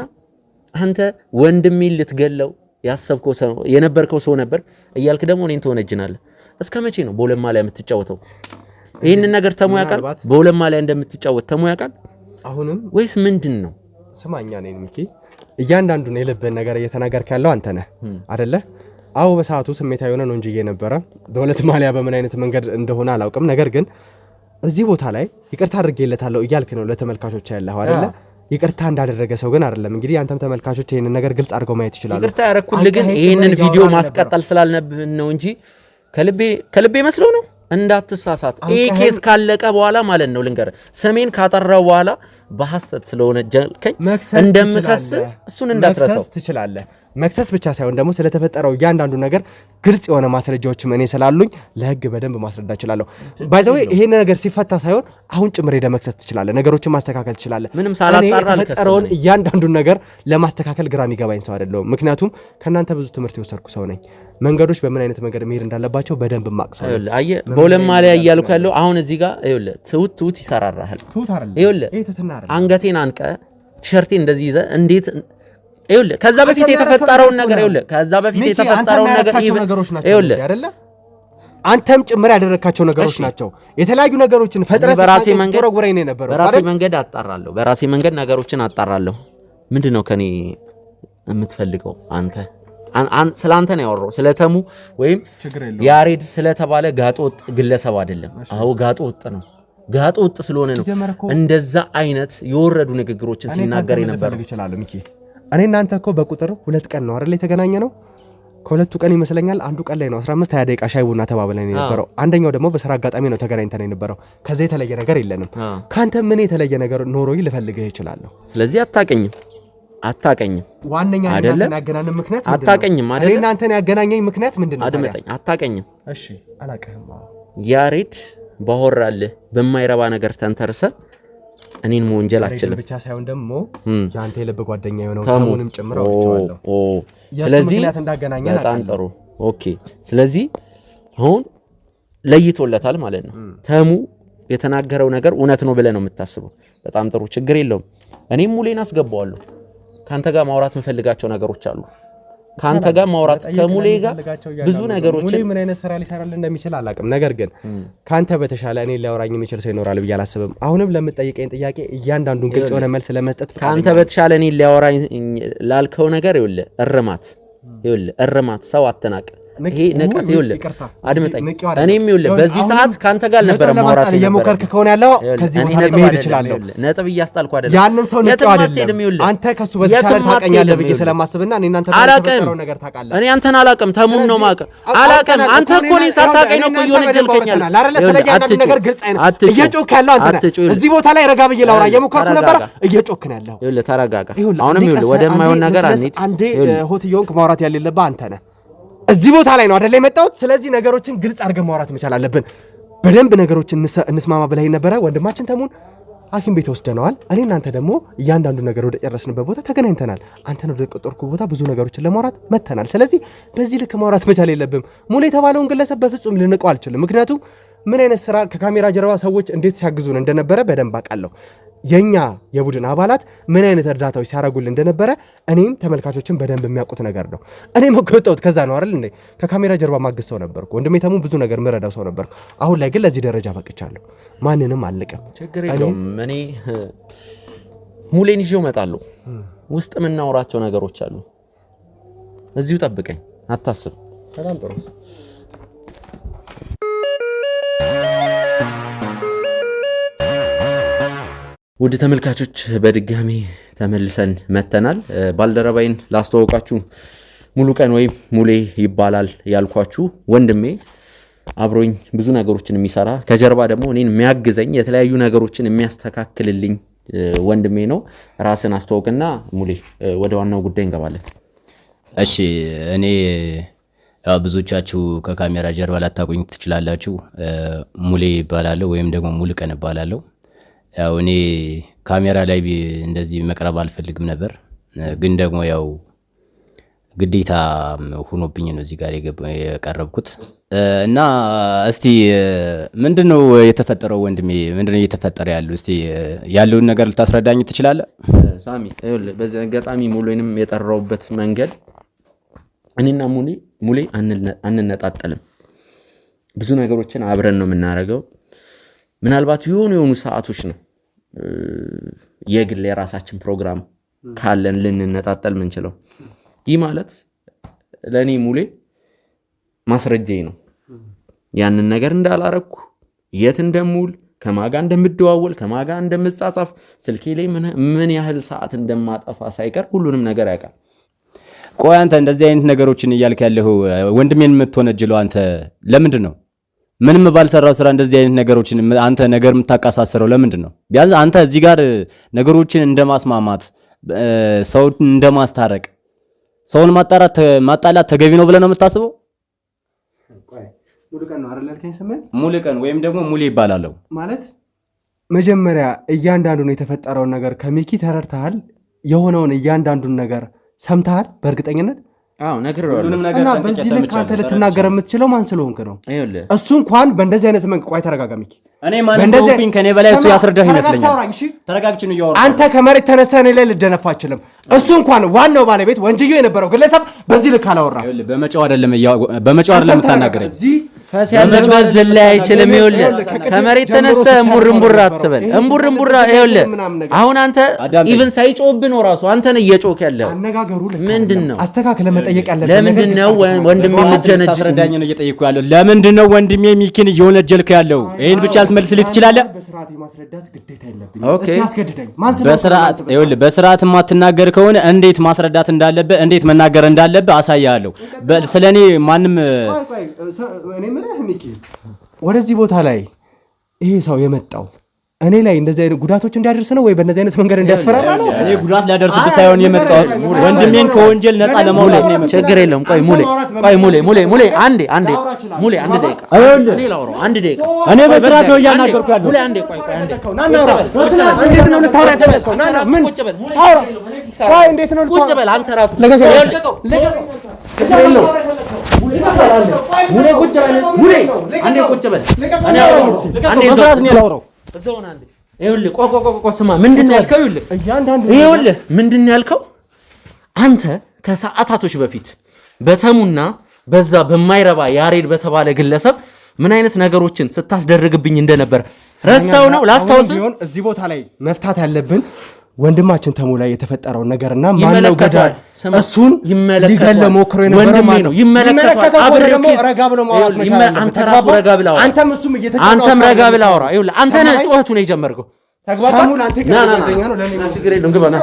አንተ ወንድሜን ልትገለው ያሰብከው ሰው የነበርከው ሰው ነበር እያልክ ደግሞ እኔን ትወነጅናለህ። እስከ መቼ ነው በሁለት ማሊያ የምትጫወተው? ይህንን ነገር ተሙ ያውቃል? በሁለት ማሊያ እንደምትጫወት ተሙ ያውቃል አሁንም ወይስ ምንድን ነው? ስማኛ ነኝ ሚኪ፣ እያንዳንዱን የልብህን ነገር እየተናገርክ ያለው አንተ ነህ አይደለ? አዎ በሰዓቱ ስሜታዊ ሆነ ነው እንጂ የነበረ በሁለት ማሊያ በምን አይነት መንገድ እንደሆነ አላውቅም። ነገር ግን እዚህ ቦታ ላይ ይቅርታ አድርጌለታለሁ እያልክ ነው ለተመልካቾች ያለው አይደለ? ይቅርታ እንዳደረገ ሰው ግን አይደለም። እንግዲህ አንተም ተመልካቾች ይሄንን ነገር ግልጽ አድርገው ማየት ይችላሉ። ይቅርታ ያረኩልህ ግን ይሄንን ቪዲዮ ማስቀጠል ስላልነብን ነው እንጂ ከልቤ መስለው ነው። እንዳትሳሳት። ይሄ ኬስ ካለቀ በኋላ ማለት ነው ልንገርህ፣ ሰሜን ካጠራው በኋላ በሐሰት ስለሆነ ጀልከኝ እንደምከስ እሱን እንዳትረሳው። መክሰስ ትችላለህ። መክሰስ ብቻ ሳይሆን ደግሞ ስለተፈጠረው እያንዳንዱ ነገር ግልጽ የሆነ ማስረጃዎችም እኔ ስላሉኝ ለህግ በደንብ ማስረዳት እችላለሁ። ባይዘው ይሄን ነገር ሲፈታ ሳይሆን አሁን ጭምር ሄደህ መክሰስ ትችላለህ። ነገሮችን ማስተካከል ትችላለህ። ምንም ሳላጣራ የተፈጠረውን እያንዳንዱ ነገር ለማስተካከል ግራ የሚገባኝ ሰው አይደለሁም። ምክንያቱም ከናንተ ብዙ ትምህርት የወሰድኩ ሰው ነኝ። መንገዶች በምን አይነት መንገድ መሄድ እንዳለባቸው በደንብ ማቅሰው። አየህ በሁለት ማሊያ እያልኩ ያለው አሁን እዚህ ጋር ይኸውልህ ትውት ይሰራራል። ይኸውልህ አንገቴን አንቀ ቲሸርቴን እንደዚህ ይዘህ እንዴት ይኸውልህ ከዛ በፊት የተፈጠረውን ነገር ይኸውልህ አይደለ አንተም ጭምር ያደረካቸው ነገሮች ናቸው። የተለያዩ ነገሮችን ፈጥረህ በራሴ መንገድ ተወረወረኝ ነው የነበረው። በራሴ መንገድ ነገሮችን አጣራለሁ። ምንድነው ከኔ የምትፈልገው አንተ? ስላንተ ነው ያወራው፣ ስለተሙ ወይም ያሬድ ስለተባለ ጋጦጥ ግለሰብ አይደለም። አዎ ጋጦጥ ነው። ጋጦጥ ስለሆነ ነው እንደዛ አይነት የወረዱ ንግግሮችን ሲናገር የነበረው። እኔ እናንተ እኮ በቁጥር 2 ቀን ነው አይደል የተገናኘ ነው። ከሁለቱ ቀን ይመስለኛል አንዱ ቀን ላይ ነው 15-20 ደቂቃ ሻይ ቡና ተባብለን የነበረው። አንደኛው ደግሞ በስራ አጋጣሚ ነው ተገናኝተን የነበረው። ከዛ የተለየ ነገር የለንም። ካንተ ምን የተለየ ነገር ኖሮኝ ልፈልግህ ይችላልው። ስለዚህ አታቀኝም ዋነኛ እናንተን ያገናኘን ምክንያት ምንድነው? አታቀኝም አይደል? እኔ እናንተን ያገናኘኝ ምክንያት ምንድነው? አድመጠኝ። አታቀኝም። እሺ አላቀህም። ያሬድ ባወራልህ በማይረባ ነገር ተንተርሰ እኔን መወንጀል አትችልም። ብቻ ሳይሆን ደግሞ ያንተ የልብ ጓደኛ የሆነው ተሙንም ጭምር አውጥቷለሁ። ስለዚህ በጣም ጥሩ ኦኬ። ስለዚህ አሁን ለይቶለታል ማለት ነው። ተሙ የተናገረው ነገር እውነት ነው ብለህ ነው የምታስበው። በጣም ጥሩ ችግር የለውም። እኔም ሙሌን አስገባዋለሁ። ካንተ ጋር ማውራት የምፈልጋቸው ነገሮች አሉ። ካንተ ጋር ማውራት ከሙሌ ጋር ብዙ ነገሮችን ምን አይነት ስራ ሊሰራልን እንደሚችል አላውቅም። ነገር ግን ካንተ በተሻለ እኔ ሊያወራኝ የሚችል ሰው ይኖራል ብዬ አላስብም። አሁንም ለምትጠይቀኝ ጥያቄ እያንዳንዱን ግልጽ የሆነ መልስ ለመስጠት ካንተ በተሻለ እኔ ሊያወራኝ ላልከው ነገር ይኸውልህ እርማት ሰው አትናቅ። ይሄ ንቀት ይኸውልህ አድምጠኝ እኔም ይኸውልህ በዚህ ሰዓት ካንተ ጋር ነበር ማውራት እየሞከርክ ከሆነ ያለው ከዚህ ቦታ ላይ መሄድ ይችላል ነጥብ እያስጣልኩ አይደለም ያንን ሰው ንቀው አይደለም አንተ ከሱ በተሻለ ታቀኛለህ ብዬ ስለማስብና እኔ እናንተ በተፈጠረው ነገር ታውቃለህ እኔ አንተን አላውቅም ተሙን ነው ማውቅ አላውቅም አንተ እኮ እኔ ሳታውቀኝ ነው እኮ እየወነጀልከኛል አይደለ ስለያንዳንዱ ነገር ግልጽ አይደል እየጮክ ያለው አንተ ነህ እዚህ ቦታ ላይ ረጋ ብዬ ላውራ እየሞከርኩ ነበር እየጮክ ነው ያለው ይኸውልህ ተረጋጋ አሁንም ይኸውልህ ወደማይሆን ነገር አንዴ ሆት እየሆንክ ማውራት ያለብህ አንተ ነህ እዚህ ቦታ ላይ ነው አይደል የመጣሁት ስለዚህ ነገሮችን ግልጽ አድርገን ማውራት መቻል አለብን በደንብ ነገሮችን እንስማማ ብለህ ነበረ ወንድማችን ተሙን ሐኪም ቤት ወስደነዋል እኔ እናንተ ደግሞ እያንዳንዱ ነገር ወደ ጨረስንበት ቦታ ተገናኝተናል አንተን ወደ ቀጠርኩ ቦታ ብዙ ነገሮችን ለማውራት መተናል ስለዚህ በዚህ ልክ ማውራት መቻል የለብም ሙሉ የተባለውን ግለሰብ በፍጹም ልንቀው አልችልም ምክንያቱም ምን አይነት ስራ ከካሜራ ጀርባ ሰዎች እንዴት ሲያግዙን እንደነበረ በደንብ አውቃለሁ የኛ የቡድን አባላት ምን አይነት እርዳታዎች ሲያረጉልን እንደነበረ እኔም ተመልካቾችን በደንብ የሚያውቁት ነገር ነው እኔም ወጣሁት ከዛ ነው አይደል እንዴ ከካሜራ ጀርባ ማግዝ ሰው ነበርኩ ወንድሜ ተሙ ብዙ ነገር ምረዳው ሰው ነበርኩ አሁን ላይ ግን ለዚህ ደረጃ በቅቻለሁ ማንንም አልቀም ችግር የለውም እኔ ሙሌን ይዤው እመጣለሁ ውስጥ የምናወራቸው ነገሮች አሉ እዚሁ ጠብቀኝ አታስብ በጣም ጥሩ ውድ ተመልካቾች በድጋሚ ተመልሰን መተናል ባልደረባይን ላስተዋውቃችሁ ሙሉ ቀን ወይም ሙሌ ይባላል ያልኳችሁ ወንድሜ አብሮኝ ብዙ ነገሮችን የሚሰራ ከጀርባ ደግሞ እኔን የሚያግዘኝ የተለያዩ ነገሮችን የሚያስተካክልልኝ ወንድሜ ነው ራስን አስተዋውቅና ሙሌ ወደ ዋናው ጉዳይ እንገባለን እሺ እኔ ብዙዎቻችሁ ከካሜራ ጀርባ ላታቁኝ ትችላላችሁ ሙሌ ይባላል ወይም ደግሞ ሙሉ ቀን ይባላል ያው እኔ ካሜራ ላይ እንደዚህ መቅረብ አልፈልግም ነበር ግን ደግሞ ያው ግዴታ ሆኖብኝ ነው እዚህ ጋር የቀረብኩት እና እስቲ ምንድነው የተፈጠረው ወንድሜ ምንድነው እየተፈጠረ ያለው እስቲ ያለውን ነገር ልታስረዳኝ ትችላለህ ሳሚ ይኸውልህ በዚህ አጋጣሚ ሙሉንም የጠራውበት መንገድ እኔና ሙሌ አንነጣጠልም ብዙ ነገሮችን አብረን ነው የምናደርገው ምናልባት የሆኑ ሰዓቶች ነው የግል የራሳችን ፕሮግራም ካለን ልንነጣጠል ምንችለው ይህ ማለት ለኔ ሙሌ ማስረጃዬ ነው ያንን ነገር እንዳላረኩ የት እንደምውል ከማጋ እንደምደዋወል ከማጋ እንደምጻጻፍ ስልኬ ላይ ምን ያህል ሰዓት እንደማጠፋ ሳይቀር ሁሉንም ነገር ያውቃል ቆይ አንተ እንደዚህ አይነት ነገሮችን እያልክ ያለው ወንድሜን የምትወነጅለው አንተ ለምንድን ነው ምንም ባልሰራው ስራ እንደዚህ አይነት ነገሮችን አንተ ነገር የምታቃሳስረው ለምንድን ነው ቢያንስ አንተ እዚህ ጋር ነገሮችን እንደማስማማት ሰው እንደማስታረቅ ሰውን ማጣላት ተገቢ ነው ብለህ ነው የምታስበው ቆይ ሙሉ ቀን ነው አይደል ያልከኝ ስምን ሙሉ ቀን ወይም ደግሞ ሙሉ ይባላል ማለት መጀመሪያ እያንዳንዱን የተፈጠረውን ነገር ከሚኪ ተረድተሃል የሆነውን እያንዳንዱን ነገር ሰምተሃል በእርግጠኝነት አዎ ነግሬዋለሁ እና በዚህ ልክ አንተ ልትናገር የምትችለው ማን ስለሆንክ ነው እሱ እንኳን በእንደዚህ አይነት መንገድ ቆይ ተረጋጋ ሚኪ እኔ ማን ነው ከኔ በላይ እሱ ያስረዳህ ይመስለኛል ተረጋግችን እያወራሁ አንተ ከመሬት ተነስተህ እኔ ላይ ልደነፋ አይችልም እሱ እንኳን ዋናው ባለቤት ወንጅዮ የነበረው ግለሰብ በዚህ ልክ አላወራ በመጫው አይደለም የምታናገረኝ ፈስ ያለበት ዘላይ አይችልም ይኸውልህ ከመሬት ተነስተህ እምቡርምቡራ አትበል እምቡርምቡራ ይኸውልህ አሁን አንተ ኢቭን ሳይጮህብህ ነው ራሱ አንተ ነህ እየጮክ ያለው አነጋገሩ ምንድነው አስተካክለ መጠየቅ ያለበት ለምንድነው ወንድሜ ልጀነጅ ታስረዳኝ ነው እየጠየቅኩ ያለው ለምንድነው ወንድሜ ሚኪን እየወነጀልክ ያለው ይሄን ብቻ ልትመልስልኝ ትችላለህ በስርዓት የማስረዳት ግዴታ የለብኝ ኦኬ አስገድደኝ በስርዓት ይኸውልህ በስርዓት የማትናገር ከሆነ እንዴት ማስረዳት እንዳለበት እንዴት መናገር እንዳለበት አሳያለሁ ስለኔ ማንም እኔ ምንህ ሚኪ ወደዚህ ቦታ ላይ ይሄ ሰው የመጣው እኔ ላይ እንደዚህ አይነት ጉዳቶች እንዲያደርስ ነው ወይ በእነዚህ አይነት መንገድ እንዲያስፈራራ ነው እኔ ጉዳት ሊያደርስብህ ሳይሆን የመጣሁት ወንድሜን ከወንጀል ነፃ ለማውጣት ነው ችግር የለም ቆይ ሙሌ አንዴ ሙሌ አንድ ደቂቃ እኔ ላውራው አንድ ደቂቃ እኔ በስርዓት ነው እያናገርኩ ያለው ሙሌ አንዴ ቆይ አንዴ እንዴት ነው ልታወራ ያለከው ናና ምን አውራ ቆይ እንዴት ነው ቁጭ በል አንተ ራሱ ለቀቀው ሙሌ ቁጭ በል ሙሌ አንዴ ቁጭ በል እኔ አውራው አንዴ በስርዓት ነው ያወራው እዛውን አንዴ ይኸውልህ ቆቆቆቆ ስማ ምንድነው ያልከው ይኸውልህ ምንድነው ያልከው አንተ ከሰዓታቶች በፊት በተሙና በዛ በማይረባ ያሬድ በተባለ ግለሰብ ምን አይነት ነገሮችን ስታስደርግብኝ እንደነበር ረስታው ነው ላስታውስ እዚህ ቦታ ላይ መፍታት ያለብን ወንድማችን ተሙ ላይ የተፈጠረው ነገርና ማነው ገዳይ እሱን ሊገለ ሞክሮ የነበረው ማለት ነው ይመለከታል። አብረው ደግሞ ረጋ ብሎ ማውራት መቻል አለበት። አንተም እሱም እየተጫወተ አንተም ረጋ ብለህ አውራ። ይኸውልህ አንተ ነህ ጩኸቱን የጀመርከው። ተግባባን? ችግር የለውም ግባ ና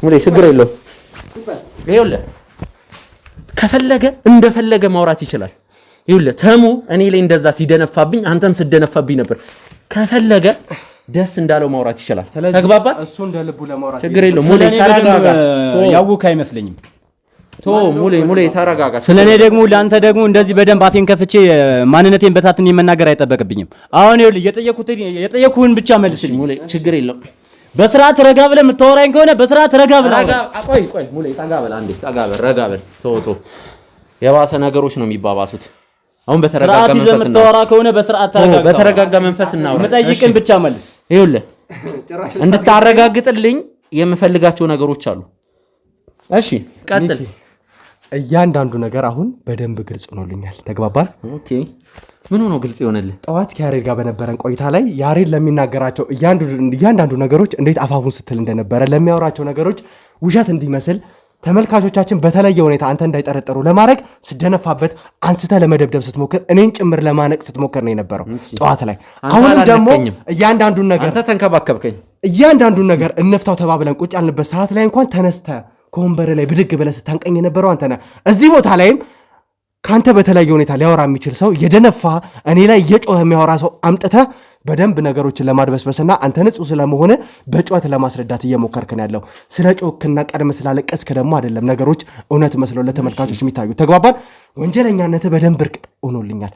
ሙሌ ችግር የለውም። ይኸውልህ ከፈለገ እንደፈለገ ማውራት ይችላል። ይኸውልህ ተሙ እኔ ላይ እንደዛ ሲደነፋብኝ አንተም ስደነፋብኝ ነበር። ከፈለገ ደስ እንዳለው ማውራት ይችላል። ተግባባን? እሱ እንደ ልቡ ለማውራት ችግር የለውም። ሙሌ ተረጋጋ። ያውቅ አይመስለኝም። ሙሌ ተረጋጋ። ስለኔ ደግሞ ለአንተ ደግሞ እንደዚህ በደንብ አፌን ከፍቼ ማንነቴን በታትን የመናገር አይጠበቅብኝም። አሁን ይኸውልህ የጠየኩህን ብቻ መልስልኝ። ሙሌ ችግር የለውም። በስርዓት ረጋ ብለህ የምታወራኝ ከሆነ በስርዓት ረጋ ብለህ ቆይ ሙሌ ጠጋ በል አንዴ ጠጋ በል ረጋ በል ቶ የባሰ ነገሮች ነው የሚባባሱት። አሁን በተረጋጋ መንፈስ የምታወራ ከሆነ በስርዓት ተረጋጋ። በተረጋጋ መንፈስ እናውራ። መጠይቅን ብቻ መልስ። ይኸውልህ እንድታረጋግጥልኝ የምፈልጋቸው ነገሮች አሉ። እሺ ቀጥል። እያንዳንዱ ነገር አሁን በደንብ ግልጽ ሆኖልኛል። ተግባባን? ኦኬ ምን ሆኖ ግልጽ ይሆነልህ? ጠዋት ከያሬድ ጋር በነበረን ቆይታ ላይ ያሬድ ለሚናገራቸው እያንዳንዱ ነገሮች እንዴት አፋፉን ስትል እንደነበረ ለሚያወራቸው ነገሮች ውሸት እንዲመስል ተመልካቾቻችን በተለየ ሁኔታ አንተ እንዳይጠረጠሩ ለማድረግ ስደነፋበት አንስተ ለመደብደብ ስትሞክር እኔን ጭምር ለማነቅ ስትሞክር ነው የነበረው ጠዋት ላይ። አሁንም ደግሞ እያንዳንዱን ነገር አንተ ተንከባከብከኝ። እያንዳንዱን ነገር እንፍታው ተባብለን ቁጭ ያልንበት ሰዓት ላይ እንኳን ተነስተ ከወንበር ላይ ብድግ ብለህ ስታንቀኝ የነበረው አንተ ነህ። እዚህ ቦታ ላይም ካንተ በተለየ ሁኔታ ሊያወራ የሚችል ሰው የደነፋ እኔ ላይ እየጮኸ የሚያወራ ሰው አምጥተህ በደንብ ነገሮችን ለማድበስበስና አንተ ንጹህ ስለመሆነ በጩኸት ለማስረዳት እየሞከርክ ነው ያለው። ስለ ጮክና ቀድም ስላለቀስክ ደግሞ አይደለም ነገሮች እውነት መስለው ለተመልካቾች የሚታዩ። ተግባባን? ወንጀለኛነትህ በደንብ እርግጥ ሆኖልኛል።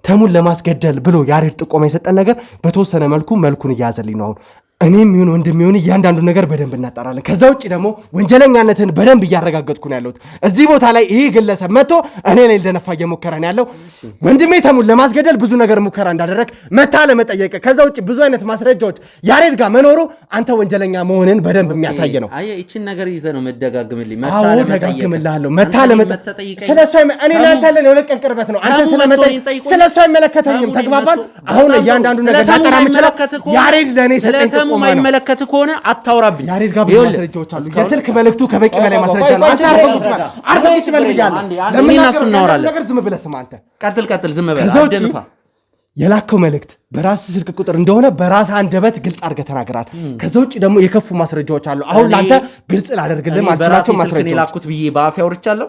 ተሙን ለማስገደል ብሎ ያሬድ ጥቆማ የሰጠን ነገር በተወሰነ መልኩን እያያዘልኝ ነው። አሁን እኔም ይሁን ወንድም ይሁን እያንዳንዱ ነገር በደንብ እናጣራለን። ከዛ ውጭ ደግሞ ወንጀለኛነትን በደንብ እያረጋገጥኩ ነው ያለሁት። እዚህ ቦታ ላይ ይህ ግለሰብ መጥቶ እኔ ላይ ልደነፋ እየሞከረ ነው ያለው። ወንድሜ ተሙን ለማስገደል ብዙ ነገር ሙከራ እንዳደረግ መታ ለመጠየቅ ከዛ ውጭ ብዙ አይነት ማስረጃዎች ያሬድ ጋር መኖሩ አንተ ወንጀለኛ መሆንን በደንብ የሚያሳይ ነው። አይ እቺን ነገር ይዘህ ነው መደጋግምልኝ። አዎ ደጋግምልሃለሁ። መታ ለመጠየቅ ስለሱ እኔ እናንተ ያለን የሁለት ቀን ቅርበት ነው። አንተ ስለመጠየቅ ስለሱ አይመለከተኝም። ተግባባን? አሁን እያንዳንዱ ነገር ታጠራ የምችለው ያሬድ ለእኔ ሰጠኝ ጥቆማ ነው። ማይመለከት ከሆነ አታውራብኝ። ያሬድ ጋር ብዙ ማስረጃዎች አሉ። የስልክ መልእክቱ ከበቂ በላይ ማስረጃ ነው። አንተ አርፈህ በል ብያለሁ። ለምን እናወራለን? ነገር ዝም ብለህ ስማ። አንተ ቀጥል ዝም በል። አደንፋ የላከው መልእክት በራስ ስልክ ቁጥር እንደሆነ በራስ አንደበት ግልጽ አድርገህ ተናግራል። ከዛ ውጭ ደግሞ የከፉ ማስረጃዎች አሉ። አሁን ለአንተ ግልጽ ላደርግልህ አልችላቸው ማስረጃዎች ላኩት ብዬ በአፍ ያወርቻለሁ።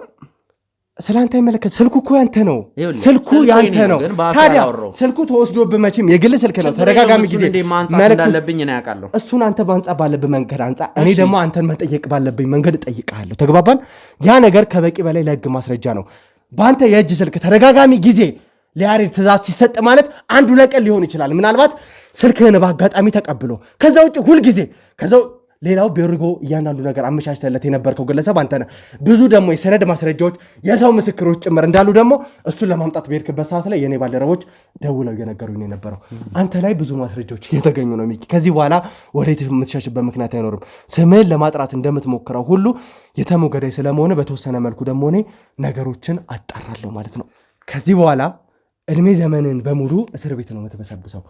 ስላንተ አይመለከት። ስልኩ እኮ ያንተ ነው። ስልኩ ያንተ ነው። ታዲያ ስልኩ ተወስዶብህ መቼም የግል ስልክ ነው። ተደጋጋሚ ጊዜ እንዳለብኝ ነው ያውቃለሁ። እሱን አንተ ባንጻ ባለብህ መንገድ አንጻ፣ እኔ ደግሞ አንተን መጠየቅ ባለብኝ መንገድ እጠይቅሃለሁ። ተግባባን? ያ ነገር ከበቂ በላይ ለህግ ማስረጃ ነው። በአንተ የእጅ ስልክ ተደጋጋሚ ጊዜ ለያሬድ ትእዛዝ ሲሰጥ ማለት አንዱ ለቀን ሊሆን ይችላል። ምናልባት ስልክህን በአጋጣሚ ተቀብሎ ከዛ ውጭ ሁልጊዜ ከዛው ሌላው ቢርጎ እያንዳንዱ ነገር አመቻችተለት የነበርከው ግለሰብ አንተ ነህ። ብዙ ደግሞ የሰነድ ማስረጃዎች የሰው ምስክሮች ጭምር እንዳሉ ደግሞ እሱን ለማምጣት በሄድክበት ሰዓት ላይ የኔ ባልደረቦች ደውለው እየነገሩኝ ነው የነበረው። አንተ ላይ ብዙ ማስረጃዎች እየተገኙ ነው ሚኪ። ከዚህ በኋላ ወዴት የምትሸሽበት ምክንያት አይኖርም። ስምህን ለማጥራት እንደምትሞክረው ሁሉ የተሙ ገዳይ ስለመሆነ በተወሰነ መልኩ ደግሞ እኔ ነገሮችን አጣራለሁ ማለት ነው። ከዚህ በኋላ እድሜ ዘመንን በሙሉ እስር ቤት ነው የምትበሰብሰው።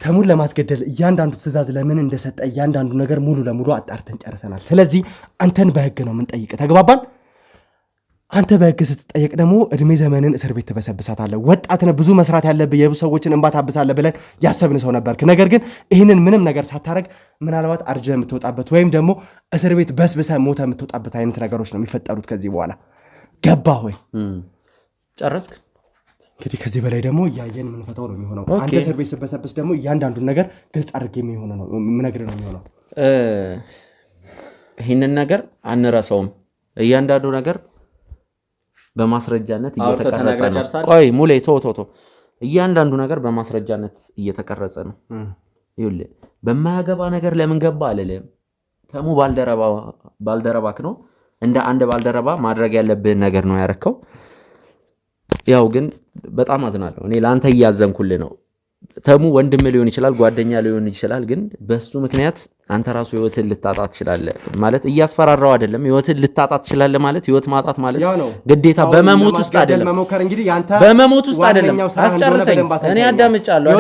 ተሙን ለማስገደል እያንዳንዱ ትእዛዝ ለምን እንደሰጠ እያንዳንዱ ነገር ሙሉ ለሙሉ አጣርተን ጨርሰናል። ስለዚህ አንተን በህግ ነው የምንጠይቅ። ተግባባን? አንተ በህግ ስትጠየቅ ደግሞ እድሜ ዘመንን እስር ቤት ትበሰብሳታለህ። ወጣት ነህ፣ ብዙ መስራት ያለብህ፣ የብዙ ሰዎችን እንባ ታብሳለህ ብለን ያሰብን ሰው ነበርክ። ነገር ግን ይህንን ምንም ነገር ሳታረግ ምናልባት አርጀህ የምትወጣበት ወይም ደግሞ እስር ቤት በስብሰህ ሞተህ የምትወጣበት አይነት ነገሮች ነው የሚፈጠሩት ከዚህ በኋላ። ገባህ ወይ? ጨረስክ? እንግዲህ ከዚህ በላይ ደግሞ እያየን የምንፈታው ነው የሚሆነው። አንተ እስር ቤት ስበሰብስ ደግሞ እያንዳንዱን ነገር ግልጽ አድርጌ የምነግርህ ነው የሚሆነው። ይህንን ነገር አንረሳውም። እያንዳንዱ ነገር በማስረጃነት እየተቀረጸ ነው። ቆይ ሙሌ ቶ እያንዳንዱ ነገር በማስረጃነት እየተቀረጸ ነው። ይኸውልህ በማያገባ ነገር ለምን ገባ አልልህም። ተሙ ባልደረባክ ነው። እንደ አንድ ባልደረባ ማድረግ ያለብህን ነገር ነው ያረከው። ያው ግን በጣም አዝናለሁ። እኔ ለአንተ እያዘንኩልህ ነው። ተሙ ወንድም ሊሆን ይችላል፣ ጓደኛ ሊሆን ይችላል። ግን በሱ ምክንያት አንተ ራሱ ህይወትን ልታጣ ትችላለህ ማለት እያስፈራራው አይደለም። ህይወትን ልታጣ ትችላለህ ማለት ህይወት ማጣት ማለት ግዴታ በመሞት ውስጥ አይደለም። በመሞት ውስጥ አይደለም። አስጨርሰኝ። እኔ አዳምጫለሁ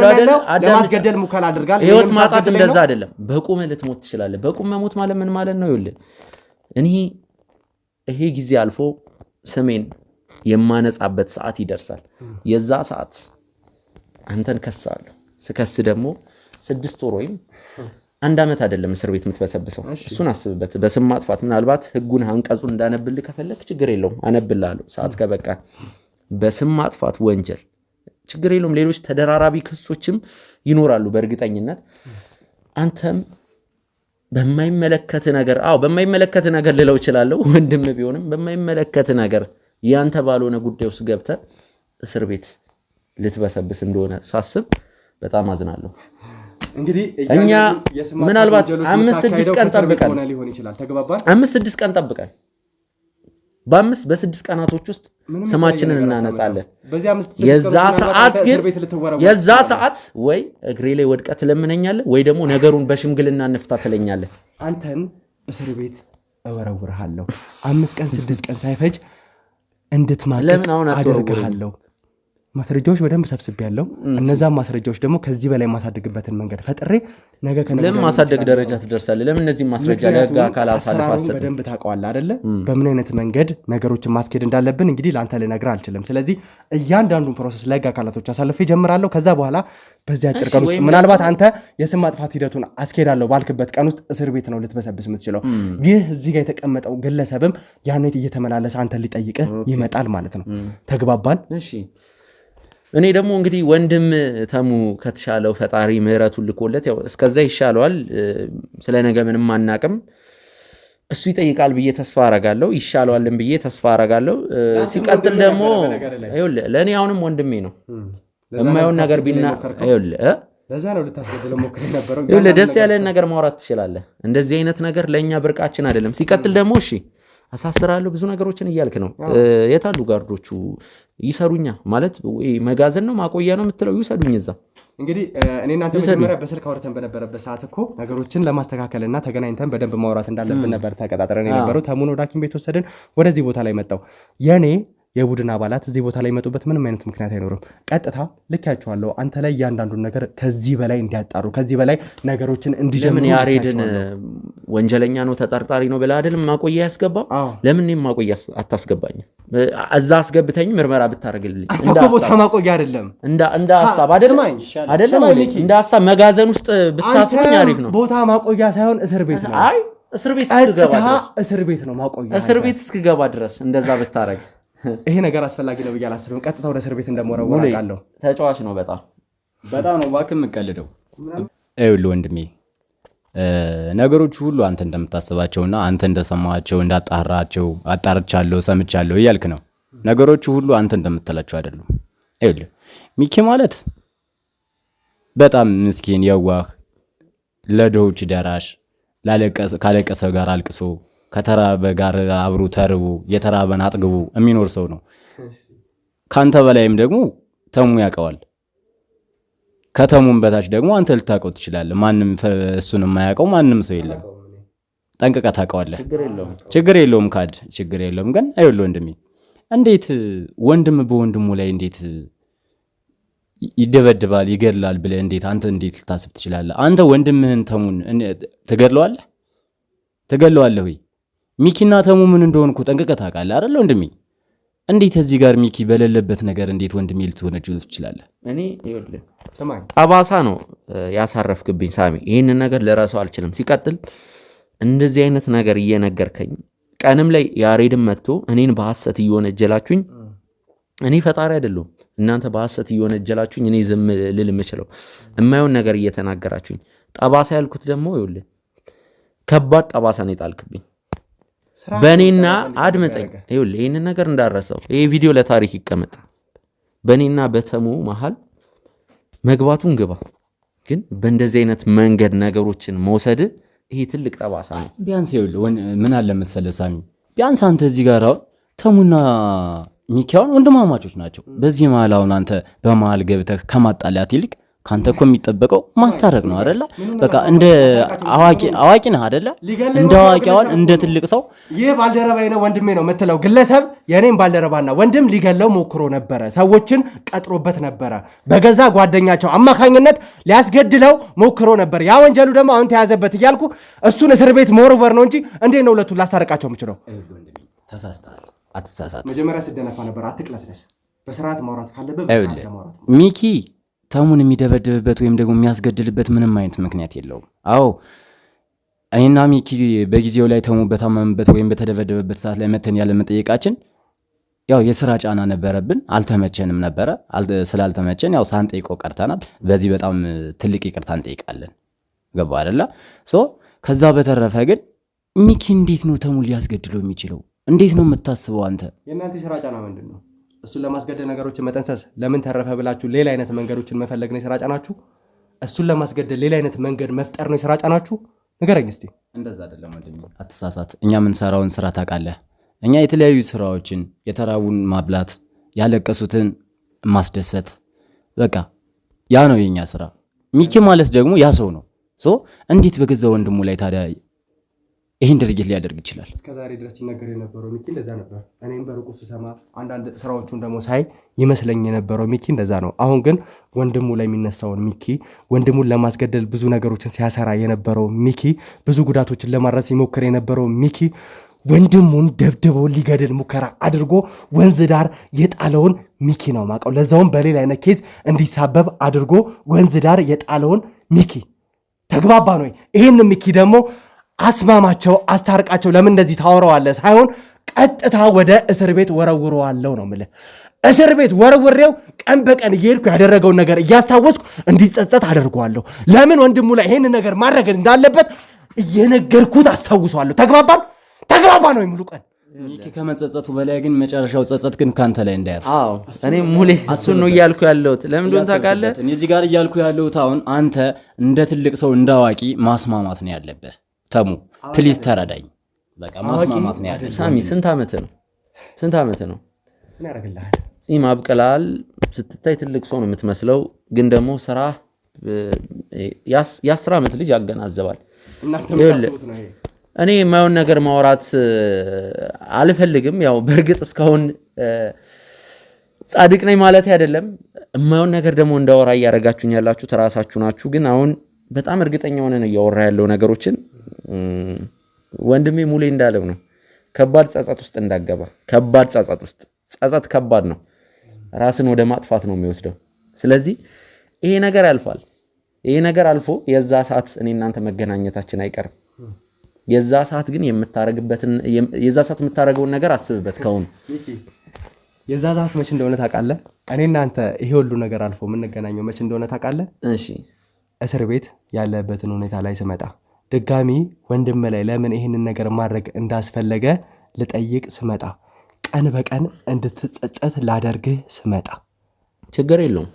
አይደል? ለማስገደል ሙከራ አድርጋል። ህይወት ማጣት እንደዛ አይደለም። በቁም ልትሞት ትችላለህ። በቁም መሞት ማለት ምን ማለት ነው? ይኸውልህ እኔ ይሄ ጊዜ አልፎ ስሜን የማነጻበት ሰዓት ይደርሳል። የዛ ሰዓት አንተን ከሳለሁ። ስከስ ደግሞ 6 ወር ወይም 1 ዓመት አይደለም እስር ቤት የምትበሰብሰው። እሱን አስብበት። በስም ማጥፋት ምናልባት ህጉን አንቀጹን እንዳነብልህ ከፈለክ ችግር የለውም አነብልሃለሁ፣ ሰዓት ከበቃ። በስም ማጥፋት ወንጀል ችግር የለውም። ሌሎች ተደራራቢ ክሶችም ይኖራሉ በእርግጠኝነት። አንተም በማይመለከት ነገር በማይመለከት ነገር ልለው እችላለሁ፣ ወንድም ቢሆንም በማይመለከት ነገር ያንተ ባልሆነ ጉዳይ ውስጥ ገብተህ እስር ቤት ልትበሰብስ እንደሆነ ሳስብ በጣም አዝናለሁ። እንግዲህ እኛ ምናልባት 5-6 ቀን ጠብቀን 5-6 ቀን ጠብቀን በ6 ቀናቶች ውስጥ ስማችንን እናነጻለን። የዛ ሰዓት ወይ እግሬ ላይ ወድቀህ ትለምነኛለህ ወይ ደግሞ ነገሩን በሽምግልና እንፍታ ትለኛለህ። አንተን እስር ቤት እወረውርሃለሁ። 5 ቀን 6 ቀን ሳይፈጅ እንድትማቀቅ አደርግሃለሁ። ማስረጃዎች በደንብ ሰብስቤያለሁ። እነዛም ማስረጃዎች ደግሞ ከዚህ በላይ ማሳደግበትን መንገድ ፈጥሬ ነገ ከነገ ለምን ማሳደግ ደረጃ ትደርሳለህ? ለምን እነዚህ ማስረጃ ለህግ አካል አሳልፋሰ በደንብ ታውቀዋለህ አይደለ? በምን አይነት መንገድ ነገሮችን ማስኬድ እንዳለብን እንግዲህ ለአንተ ልነግርህ አልችልም። ስለዚህ እያንዳንዱን ፕሮሰስ ለህግ አካላቶች አሳልፌ ጀምራለሁ። ከዛ በኋላ በዚህ አጭር ቀን ውስጥ ምናልባት አንተ የስም ማጥፋት ሂደቱን አስኬዳለሁ ባልክበት ቀን ውስጥ እስር ቤት ነው ልትበሰብስ የምትችለው። ይህ እዚህ ጋር የተቀመጠው ግለሰብም ያኔት እየተመላለሰ አንተን ሊጠይቅህ ይመጣል ማለት ነው። ተግባባን? እሺ። እኔ ደግሞ እንግዲህ ወንድም ተሙ ከተሻለው ፈጣሪ ምህረቱን ልኮለት ያው እስከዛ ይሻለዋል። ስለ ነገ ምንም አናቅም። እሱ ይጠይቃል ብዬ ተስፋ አረጋለሁ። ይሻለዋልን ብዬ ተስፋ አረጋለሁ። ሲቀጥል ደግሞ ይኸውልህ ለእኔ አሁንም ወንድሜ ነው። የማይሆን ነገር ቢና ይኸውልህ ለዛ ነው ልታስገድለው ሞክሬ ነበረው። ይኸውልህ ደስ ያለን ነገር ማውራት ትችላለህ። እንደዚህ አይነት ነገር ለእኛ ብርቃችን አይደለም። ሲቀጥል ደግሞ እሺ አሳስራለሁ ብዙ ነገሮችን እያልክ ነው። የታሉ ጋርዶቹ? ይሰሩኛ ማለት መጋዘን ነው ማቆያ ነው የምትለው? ይውሰዱኝ እዛ። እንግዲህ እኔ እናንተ መጀመሪያ በስልክ አውርተን በነበረበት ሰዓት እኮ ነገሮችን ለማስተካከልና ተገናኝተን በደንብ ማውራት እንዳለብን ነበር ተቀጣጥረን የነበረው። ተሙን ወደ ሐኪም ቤት ወሰድን። ወደዚህ ቦታ ላይ መጣው የኔ የቡድን አባላት እዚህ ቦታ ላይ መጡበት ምንም አይነት ምክንያት አይኖርም። ቀጥታ ልካቸዋለሁ አንተ ላይ እያንዳንዱን ነገር ከዚህ በላይ እንዲያጣሩ ከዚህ በላይ ነገሮችን እንዲጀምሩ። ለምን ያሬድን ወንጀለኛ ነው ተጠርጣሪ ነው ብለህ አይደለም ማቆያ ያስገባው? ለምን እኔም ማቆያ አታስገባኝም? እዛ አስገብተኝ ምርመራ ብታደርግልኝ እንደ ቦታ ማቆያ አይደለም እንደ ሐሳብ አይደለም እንደ ሐሳብ መጋዘን ውስጥ ብታስሩኝ አሪፍ ነው። ቦታ ማቆያ ሳይሆን እስር ቤት ነው። አይ እስር ቤት እስክገባ ድረስ እስር ቤት ነው ማቆያ። እስር ቤት እስክገባ ድረስ እንደዛ ብታረግ ይሄ ነገር አስፈላጊ ነው ብዬ አላስብም። ቀጥታ ወደ እስር ቤት እንደምወረወር አውቃለሁ። ተጫዋች ነው በጣም ነው እባክህ የምትቀልደው። ይኸውልህ ወንድሜ ነገሮቹ ሁሉ አንተ እንደምታስባቸውና አንተ እንደሰማቸው እንዳጣራቸው አጣርቻለሁ ሰምቻለሁ እያልክ ነው። ነገሮቹ ሁሉ አንተ እንደምትላቸው አይደሉም። ይኸውልህ ሚኪ ማለት በጣም ምስኪን የዋህ ለድሆች ደራሽ ካለቀሰ ጋር አልቅሶ ከተራበ ጋር አብሮ ተርቡ የተራበን አጥግቡ የሚኖር ሰው ነው። ካንተ በላይም ደግሞ ተሙ ያውቀዋል። ከተሙም በታች ደግሞ አንተ ልታውቀው ትችላለህ። ማንም እሱን የማያውቀው ማንም ሰው የለም። ጠንቅቀህ ታውቀዋለህ። ችግር የለውም ካድ ችግር የለውም። ግን አይወል ወንድሜ እንዴት ወንድም በወንድሙ ላይ እንዴት ይደበድባል ይገድላል ብለህ እንዴት አንተ እንዴት ልታስብ ትችላለህ? አንተ ወንድምህን ተሙን ትገድለዋለህ ወይ? ሚኪና ተሙ ምን እንደሆንኩ ጠንቅቀህ ታውቃለህ አይደል ወንድሜ? እንዴት እዚህ ጋር ሚኪ በሌለበት ነገር እንዴት ወንድሜ ልትወነጅል ትችላለህ? እኔ ይኸውልህ ጠባሳ ነው ያሳረፍክብኝ ሳሚ። ይህንን ነገር ልረሳው አልችልም። ሲቀጥል እንደዚህ አይነት ነገር እየነገርከኝ ቀንም ላይ ያሬድም መጥቶ እኔን በሐሰት እየወነጀላችሁኝ፣ እኔ ፈጣሪ አይደለሁም። እናንተ በሐሰት እየወነጀላችሁኝ እኔ ዝም ልል የምችለው የማይሆን ነገር እየተናገራችሁኝ። ጠባሳ ያልኩት ደግሞ ይኸውልህ ከባድ ጠባሳ ነው የጣልክብኝ በእኔና አድምጠኝ። ይኸውልህ ይህንን ነገር እንዳረሰው ይሄ ቪዲዮ ለታሪክ ይቀመጥ። በእኔና በተሙ መሀል መግባቱን ግባ፣ ግን በእንደዚህ አይነት መንገድ ነገሮችን መውሰድ ይሄ ትልቅ ጠባሳ ነው። ቢያንስ ይኸውልህ ምን አለ መሰለህ ሳሚ፣ ቢያንስ አንተ እዚህ ጋር አሁን ተሙና ሚኪያውን ወንድማማቾች ናቸው። በዚህ መሀል አሁን አንተ በመሀል ገብተህ ከማጣላት ይልቅ ካንተ እኮ የሚጠበቀው ማስታረቅ ነው አይደለ? በቃ እንደ አዋቂ ነህ አይደለ? እንደ አዋቂዋን እንደ ትልቅ ሰው ይህ ባልደረባዬ ነው ወንድሜ ነው የምትለው ግለሰብ የኔም ባልደረባና ወንድም ሊገለው ሞክሮ ነበረ። ሰዎችን ቀጥሮበት ነበረ። በገዛ ጓደኛቸው አማካኝነት ሊያስገድለው ሞክሮ ነበር። ያ ወንጀሉ ደግሞ አሁን ተያዘበት እያልኩ እሱን እስር ቤት መወርወር ነው እንጂ እንዴት ነው ሁለቱን ላስታርቃቸው የምችለው? ተሳስተሃል። አትሳሳት። መጀመሪያ ስደነፋ ነበር። አትቅለስለስ። በስርዓት ማውራት ካለበት ሚኪ ተሙን የሚደበድብበት ወይም ደግሞ የሚያስገድልበት ምንም አይነት ምክንያት የለውም። አዎ እኔና ሚኪ በጊዜው ላይ ተሙ በታመመበት ወይም በተደበደበበት ሰዓት ላይ መተን ያለ መጠየቃችን ያው የስራ ጫና ነበረብን፣ አልተመቸንም ነበረ። ስላልተመቸን ያው ሳንጠይቀው ቀርተናል። በዚህ በጣም ትልቅ ይቅርታ እንጠይቃለን። ገባ አይደለ? ከዛ በተረፈ ግን ሚኪ እንዴት ነው ተሙን ሊያስገድለው የሚችለው? እንዴት ነው የምታስበው አንተ? የእናንተ የስራ ጫና ምንድን ነው? እሱን ለማስገደል ነገሮችን መጠንሰስ፣ ለምን ተረፈ ብላችሁ ሌላ አይነት መንገዶችን መፈለግ ነው የስራ ጫናችሁ? እሱን ለማስገደል ሌላ አይነት መንገድ መፍጠር ነው የስራ ጫናችሁ? ንገረኝ እስቲ። እንደዛ አይደለም ወንድሜ፣ አትሳሳት። እኛ የምንሰራውን ስራ ታውቃለህ። እኛ የተለያዩ ስራዎችን የተራቡን ማብላት፣ ያለቀሱትን ማስደሰት፣ በቃ ያ ነው የኛ ስራ። ሚኪ ማለት ደግሞ ያ ሰው ነው። እንዴት በገዛ ወንድሙ ላይ ታዲያ ይህን ድርጊት ሊያደርግ ይችላል? እስከዛሬ ድረስ ሲነገር የነበረው ሚኪ እንደዛ ነበር። እኔም በሩቁ ስሰማ አንዳንድ ስራዎቹን ደግሞ ሳይ ይመስለኝ የነበረው ሚኪ እንደዛ ነው። አሁን ግን ወንድሙ ላይ የሚነሳውን ሚኪ፣ ወንድሙን ለማስገደል ብዙ ነገሮችን ሲያሰራ የነበረው ሚኪ፣ ብዙ ጉዳቶችን ለማድረስ ይሞክር የነበረው ሚኪ፣ ወንድሙን ደብድበው ሊገድል ሙከራ አድርጎ ወንዝ ዳር የጣለውን ሚኪ ነው ማቀው። ለዛውም በሌላ አይነት ኬዝ እንዲሳበብ አድርጎ ወንዝ ዳር የጣለውን ሚኪ። ተግባባ ነው? ይህን ሚኪ ደግሞ አስማማቸው፣ አስታርቃቸው። ለምን እንደዚህ ታወራዋለህ ሳይሆን ቀጥታ ወደ እስር ቤት ወረውረዋለሁ ነው የምልህ። እስር ቤት ወረውሬው ቀን በቀን እየሄድኩ ያደረገውን ነገር እያስታወስኩ እንዲጸጸት አደርገዋለሁ። ለምን ወንድሙ ላይ ይህን ነገር ማድረግ እንዳለበት እየነገርኩት አስታውሰዋለሁ። ተግባባ ነው ሙሉ ቀን። ሚኪ ከመጸጸቱ በላይ ግን መጨረሻው ጸጸት ግን ካንተ ላይ እንዳያርፍ። አዎ እኔ ሙሌ እሱን ነው እያልኩ ያለሁት። ለምን እንደሆነ ታውቃለህ? እዚህ ጋር እያልኩ ያለሁት አሁን አንተ እንደ ትልቅ ሰው እንዳዋቂ ማስማማት ነው ያለብህ። ተሙ ፕሊዝ ተረዳኝ። በቃ ማስማማት ነው ያለብህ። ሳሚ ስንት ዓመት ነው? ምን ያደርግልሃል? ጺም አብቅላል። ስትታይ ትልቅ ሰው ነው የምትመስለው፣ ግን ደግሞ ስራ የ10 ዓመት ልጅ ያገናዘባል። እኔ የማየውን ነገር ማውራት አልፈልግም። ያው በእርግጥ እስካሁን ጻድቅ ነኝ ማለት አይደለም። የማየውን ነገር ደግሞ እንዳወራ እያደረጋችሁኝ ያላችሁት ራሳችሁ ናችሁ። ግን አሁን በጣም እርግጠኛ ሆነን እያወራ ያለው ነገሮችን ወንድሜ ሙሌ እንዳለው ነው። ከባድ ጸጸት ውስጥ እንዳገባ። ከባድ ጸጸት ውስጥ ጸጸት ከባድ ነው። ራስን ወደ ማጥፋት ነው የሚወስደው። ስለዚህ ይሄ ነገር ያልፋል። ይሄ ነገር አልፎ የዛ ሰዓት እኔ እናንተ መገናኘታችን አይቀርም። የዛ ሰዓት ግን የዛ ሰዓት የምታረገውን ነገር አስብበት። ከሆነ የዛ ሰዓት መቼ እንደሆነ ታውቃለህ? እኔ እናንተ ይሄ ሁሉ ነገር አልፎ የምንገናኘው መቼ እንደሆነ ታውቃለህ? እሺ እስር ቤት ያለበትን ሁኔታ ላይ ስመጣ ድጋሚ ወንድም ላይ ለምን ይህንን ነገር ማድረግ እንዳስፈለገ ልጠይቅ ስመጣ ቀን በቀን እንድትጸጸት ላደርግህ ስመጣ ችግር የለውም።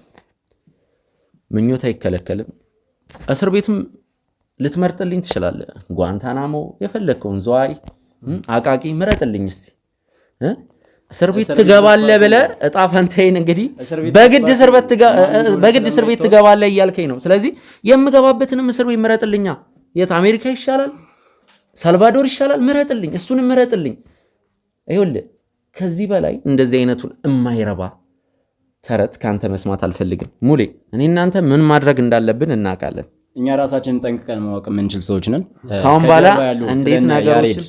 ምኞት አይከለከልም። እስር ቤትም ልትመርጥልኝ ትችላለህ። ጓንታናሞ፣ የፈለግከውን ዝዋይ፣ አቃቂ ምረጥልኝ እስቲ። እስር ቤት ትገባለህ ብለህ እጣ ፈንታዬን እንግዲህ በግድ እስር ቤት ትገባለህ እያልከኝ ነው። ስለዚህ የምገባበትንም እስር ቤት ምረጥልኛ። የት አሜሪካ ይሻላል? ሳልቫዶር ይሻላል? ምረጥልኝ፣ እሱንም ምረጥልኝ። ይኸውልህ ከዚህ በላይ እንደዚህ አይነቱን የማይረባ ተረት ካንተ መስማት አልፈልግም ሙሌ። እኔ እናንተ ምን ማድረግ እንዳለብን እናውቃለን። እኛ ራሳችንን ጠንቅቀን ማወቅ የምንችል ሰዎች ነን። ካሁን በኋላ እንዴት ነገሮችን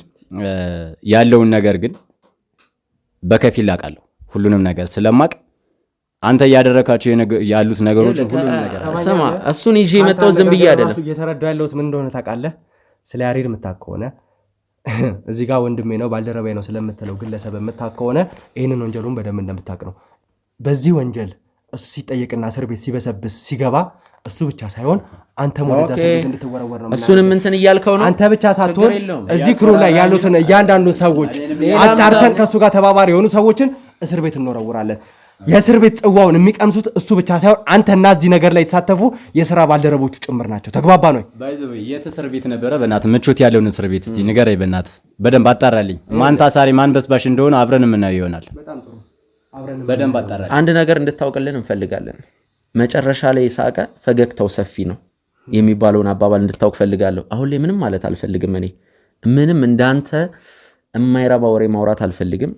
ያለውን ነገር ግን በከፊል አውቃለሁ። ሁሉንም ነገር ስለማቅ አንተ እያደረካቸው ያሉት ነገሮች ሁሉንም ነገር ስማ፣ እሱን ይዤ የመጣው ዝም ብዬ አይደለም። እየተረዳሁ ያለሁት ምን እንደሆነ ታውቃለህ? ስለ ያሬድ የምታውቅ ከሆነ እዚህ ጋር ወንድሜ ነው ባልደረባዬ ነው ስለምትለው ግለሰብ የምታውቅ ከሆነ ይህንን ወንጀሉን በደንብ እንደምታውቅ ነው። በዚህ ወንጀል እሱ ሲጠየቅና እስር ቤት ሲበሰብስ ሲገባ እሱ ብቻ ሳይሆን አንተም ወደዛ እስር ቤት እንድትወረወር ነው። እሱንም እንትን እያልከው ነው። አንተ ብቻ ሳትሆን እዚህ ክሩ ላይ ያሉትን እያንዳንዱ ሰዎች አጣርተን ከእሱ ጋር ተባባሪ የሆኑ ሰዎችን እስር ቤት እንወረውራለን። የእስር ቤት ጽዋውን የሚቀምሱት እሱ ብቻ ሳይሆን አንተና እዚህ ነገር ላይ የተሳተፉ የስራ ባልደረቦቹ ጭምር ናቸው። ተግባባ ነው? የት እስር ቤት ነበረ? በእናትህ ምቾት ያለውን እስር ቤት እስቲ ንገረኝ። በእናትህ በደንብ አጣራልኝ። ማን ታሳሪ ማን በስባሽ እንደሆነ አብረን የምናየው ይሆናል። በደንብ አጣራለሁ። አንድ ነገር እንድታውቅልን እንፈልጋለን። መጨረሻ ላይ ሳቀ ፈገግታው ሰፊ ነው የሚባለውን አባባል እንድታውቅ ፈልጋለሁ። አሁን ላይ ምንም ማለት አልፈልግም። እኔ ምንም እንዳንተ የማይረባ ወሬ ማውራት አልፈልግም።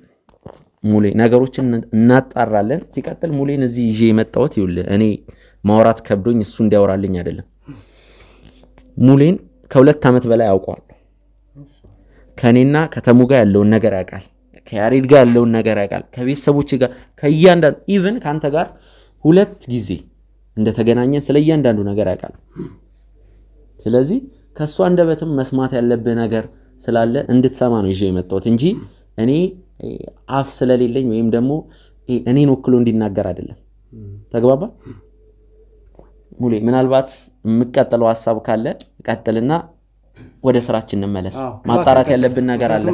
ሙሌ ነገሮችን እናጣራለን። ሲቀጥል ሙሌን እዚህ ይዤ የመጣሁት ይኸውልህ እኔ ማውራት ከብዶኝ እሱ እንዲያወራልኝ አይደለም። ሙሌን ከ2 ዓመት በላይ አውቀዋለሁ። ከኔና ከተሙ ጋር ያለውን ነገር ያውቃል። ከያሬድ ጋር ያለውን ነገር ያውቃል። ከቤተሰቦች ጋር ከእያንዳንዱ ኢቭን ካንተ ጋር 2 ጊዜ እንደተገናኘን ስለ እያንዳንዱ ነገር ያውቃል። ስለዚህ ከሷ አንደበትም መስማት ያለብህ ነገር ስላለ እንድትሰማ ነው ይዤ የመጣሁት እንጂ እኔ አፍ ስለሌለኝ ወይም ደግሞ እኔን ወክሎ እንዲናገር አይደለም። ተግባባ ሙሌ? ምናልባት የምቀጥለው ሐሳብ ካለ ቀጥልና ወደ ስራችን እንመለስ። ማጣራት ያለብን ነገር አለ።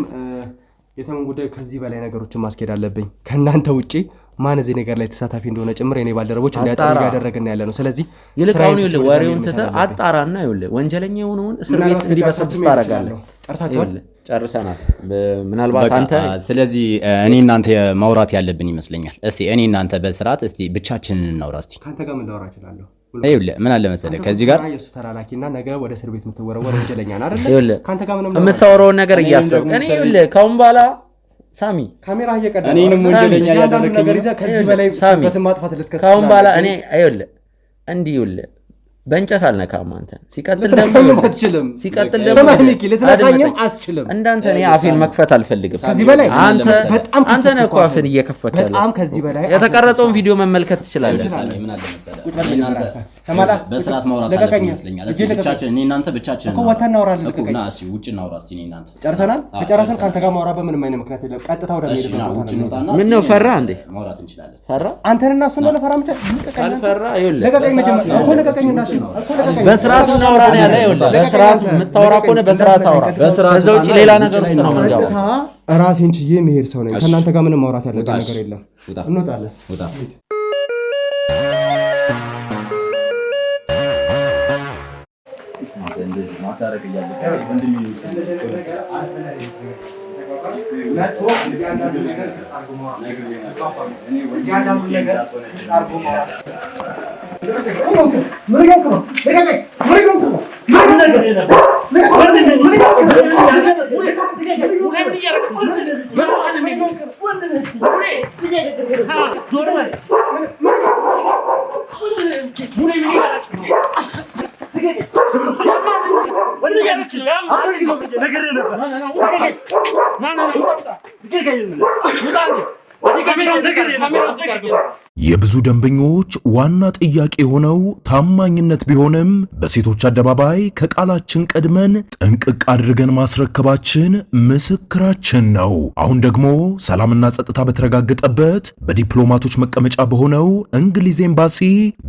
የተመን ጉዳይ ከዚህ በላይ ነገሮችን ማስኬድ አለብኝ። ከናንተ ውጪ ማን እዚህ ነገር ላይ ተሳታፊ እንደሆነ ጭምር የኔ ባልደረቦች እንዲያጣሩ ያደረገና ያለ ነው። ስለዚህ ይልቃውን ይኸውልህ ወሬውን ትተህ አጣራና ይኸውልህ ወንጀለኛ የሆነውን እስር ቤት እንዲበሰብስ ታደርጋለህ። ጨርሳችኋል? ጨርሰናል። ምናልባት አንተ ስለዚህ እኔ እናንተ ማውራት ያለብን ይመስለኛል። እስቲ እኔ እናንተ በስርዓት እስቲ ብቻችንን እናውራ። እስቲ ካንተ ጋር ምን ላወራ እችላለሁ? ይኸውልህ ምን አለ መሰለህ ከዚህ ጋር የሱ ተላላኪና ነገ ወደ እስር ቤት የምትወረወር ወንጀለኛ ነህ አይደል? ይኸውልህ ካንተ ጋር ምንም የምታወራውን ነገር እያሰብክ እኔ ይኸውልህ ካሁን በኋላ ሳሚ ካሜራ እየቀደደ እኔንም ወንጀለኛ ያደረከኝ ነገር ይዘህ ከዚህ በላይ በስም ማጥፋት ልትከተል ካሁን በኋላ እኔ ይኸውልህ እንዲህ ይኸውልህ በእንጨት አልነካም አንተን። ሲቀጥል ደግሞ አትችልም። ሰማኒኪ ልትነካኝም አትችልም። እንዳንተ እኔ አፌን መክፈት አልፈልግም። ከዚህ በላይ አንተ ነህ እኮ አፌን እየከፈትክ ያለው። በጣም ከዚህ በላይ የተቀረጸውን ቪዲዮ መመልከት ትችላለህ። ምን አለ መሰለህ በስርዓት ማውራት አለብን ይመስለኛል። እስኪ ብቻችን እኔ እናንተ ብቻችን እኮ ወተን እናወራለን እኮ ና እስኪ ውጭ እናውራ እስኪ። እኔ እናንተ ጨርሰናል። ከጨረስን ካንተ ጋር ማውራት በምንም አይነት ምክንያት የለም። ቀጥታ ወደ እሺ ና ውጭ እንውጣና ምን ነው ፈራ እንዴ? ማውራት እንችላለን። ፈራ አንተንና እሱን ነው ፈራ ምቻ ካልፈራ ይኸውልህ ለቀቀኝ መጀመሪያ እኮ ለቀቀኝ እንዳትል እኮ ለቀቀኝ በስርዓት እናውራ ነው ያለ። ይኸውልህ በስርዓት የምታወራ ከሆነ በስርዓት አውራ። ከዛ ውጪ ሌላ ነገር ውስጥ ነው የምንገባው። ራሴን ችዬ መሄድ ሰው ነኝ። ከእናንተ ጋር ምንም ማውራት ያለብን ነገር የለም። እንወጣለን። የብዙ ደንበኞች ዋና ጥያቄ የሆነው ታማኝነት ቢሆንም በሴቶች አደባባይ ከቃላችን ቀድመን ጥንቅቅ አድርገን ማስረከባችን ምስክራችን ነው። አሁን ደግሞ ሰላምና ጸጥታ በተረጋገጠበት በዲፕሎማቶች መቀመጫ በሆነው እንግሊዝ ኤምባሲ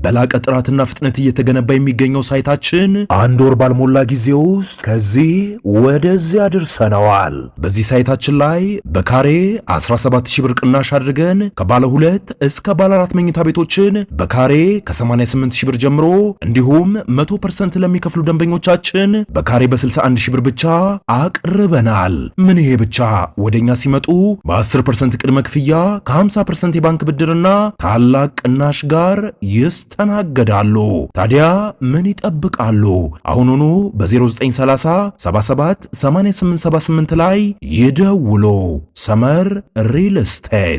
በላቀ ጥራትና ፍጥነት እየተገነባ የሚገኘው ሳይታችን 1 ወር ባልሞላ ጊዜ ውስጥ ከዚህ ወደዚያ አድርሰነዋል። በዚህ ሳይታችን ላይ በካሬ 17000 ብር ቅናሽ አድርገን ከባለ 2 እስከ ባለ 4 መኝታ ቤቶችን በካሬ ከ88000 ብር ጀምሮ እንዲሁም 100% ለሚከፍሉ ደንበኞቻችን በካሬ በ61000 ብር ብቻ አቅርበናል። ምን ይሄ ብቻ! ወደኛ ሲመጡ በ10% ቅድመ ክፍያ ከ50% የባንክ ብድርና ታላቅ ቅናሽ ጋር ይስተናገዳሉ። ታዲያ ምን ይጠብቃሉ? አሁኑኑ በ0930 77 8878 ላይ ይደውሉ። ሰመር ሪል ስቴት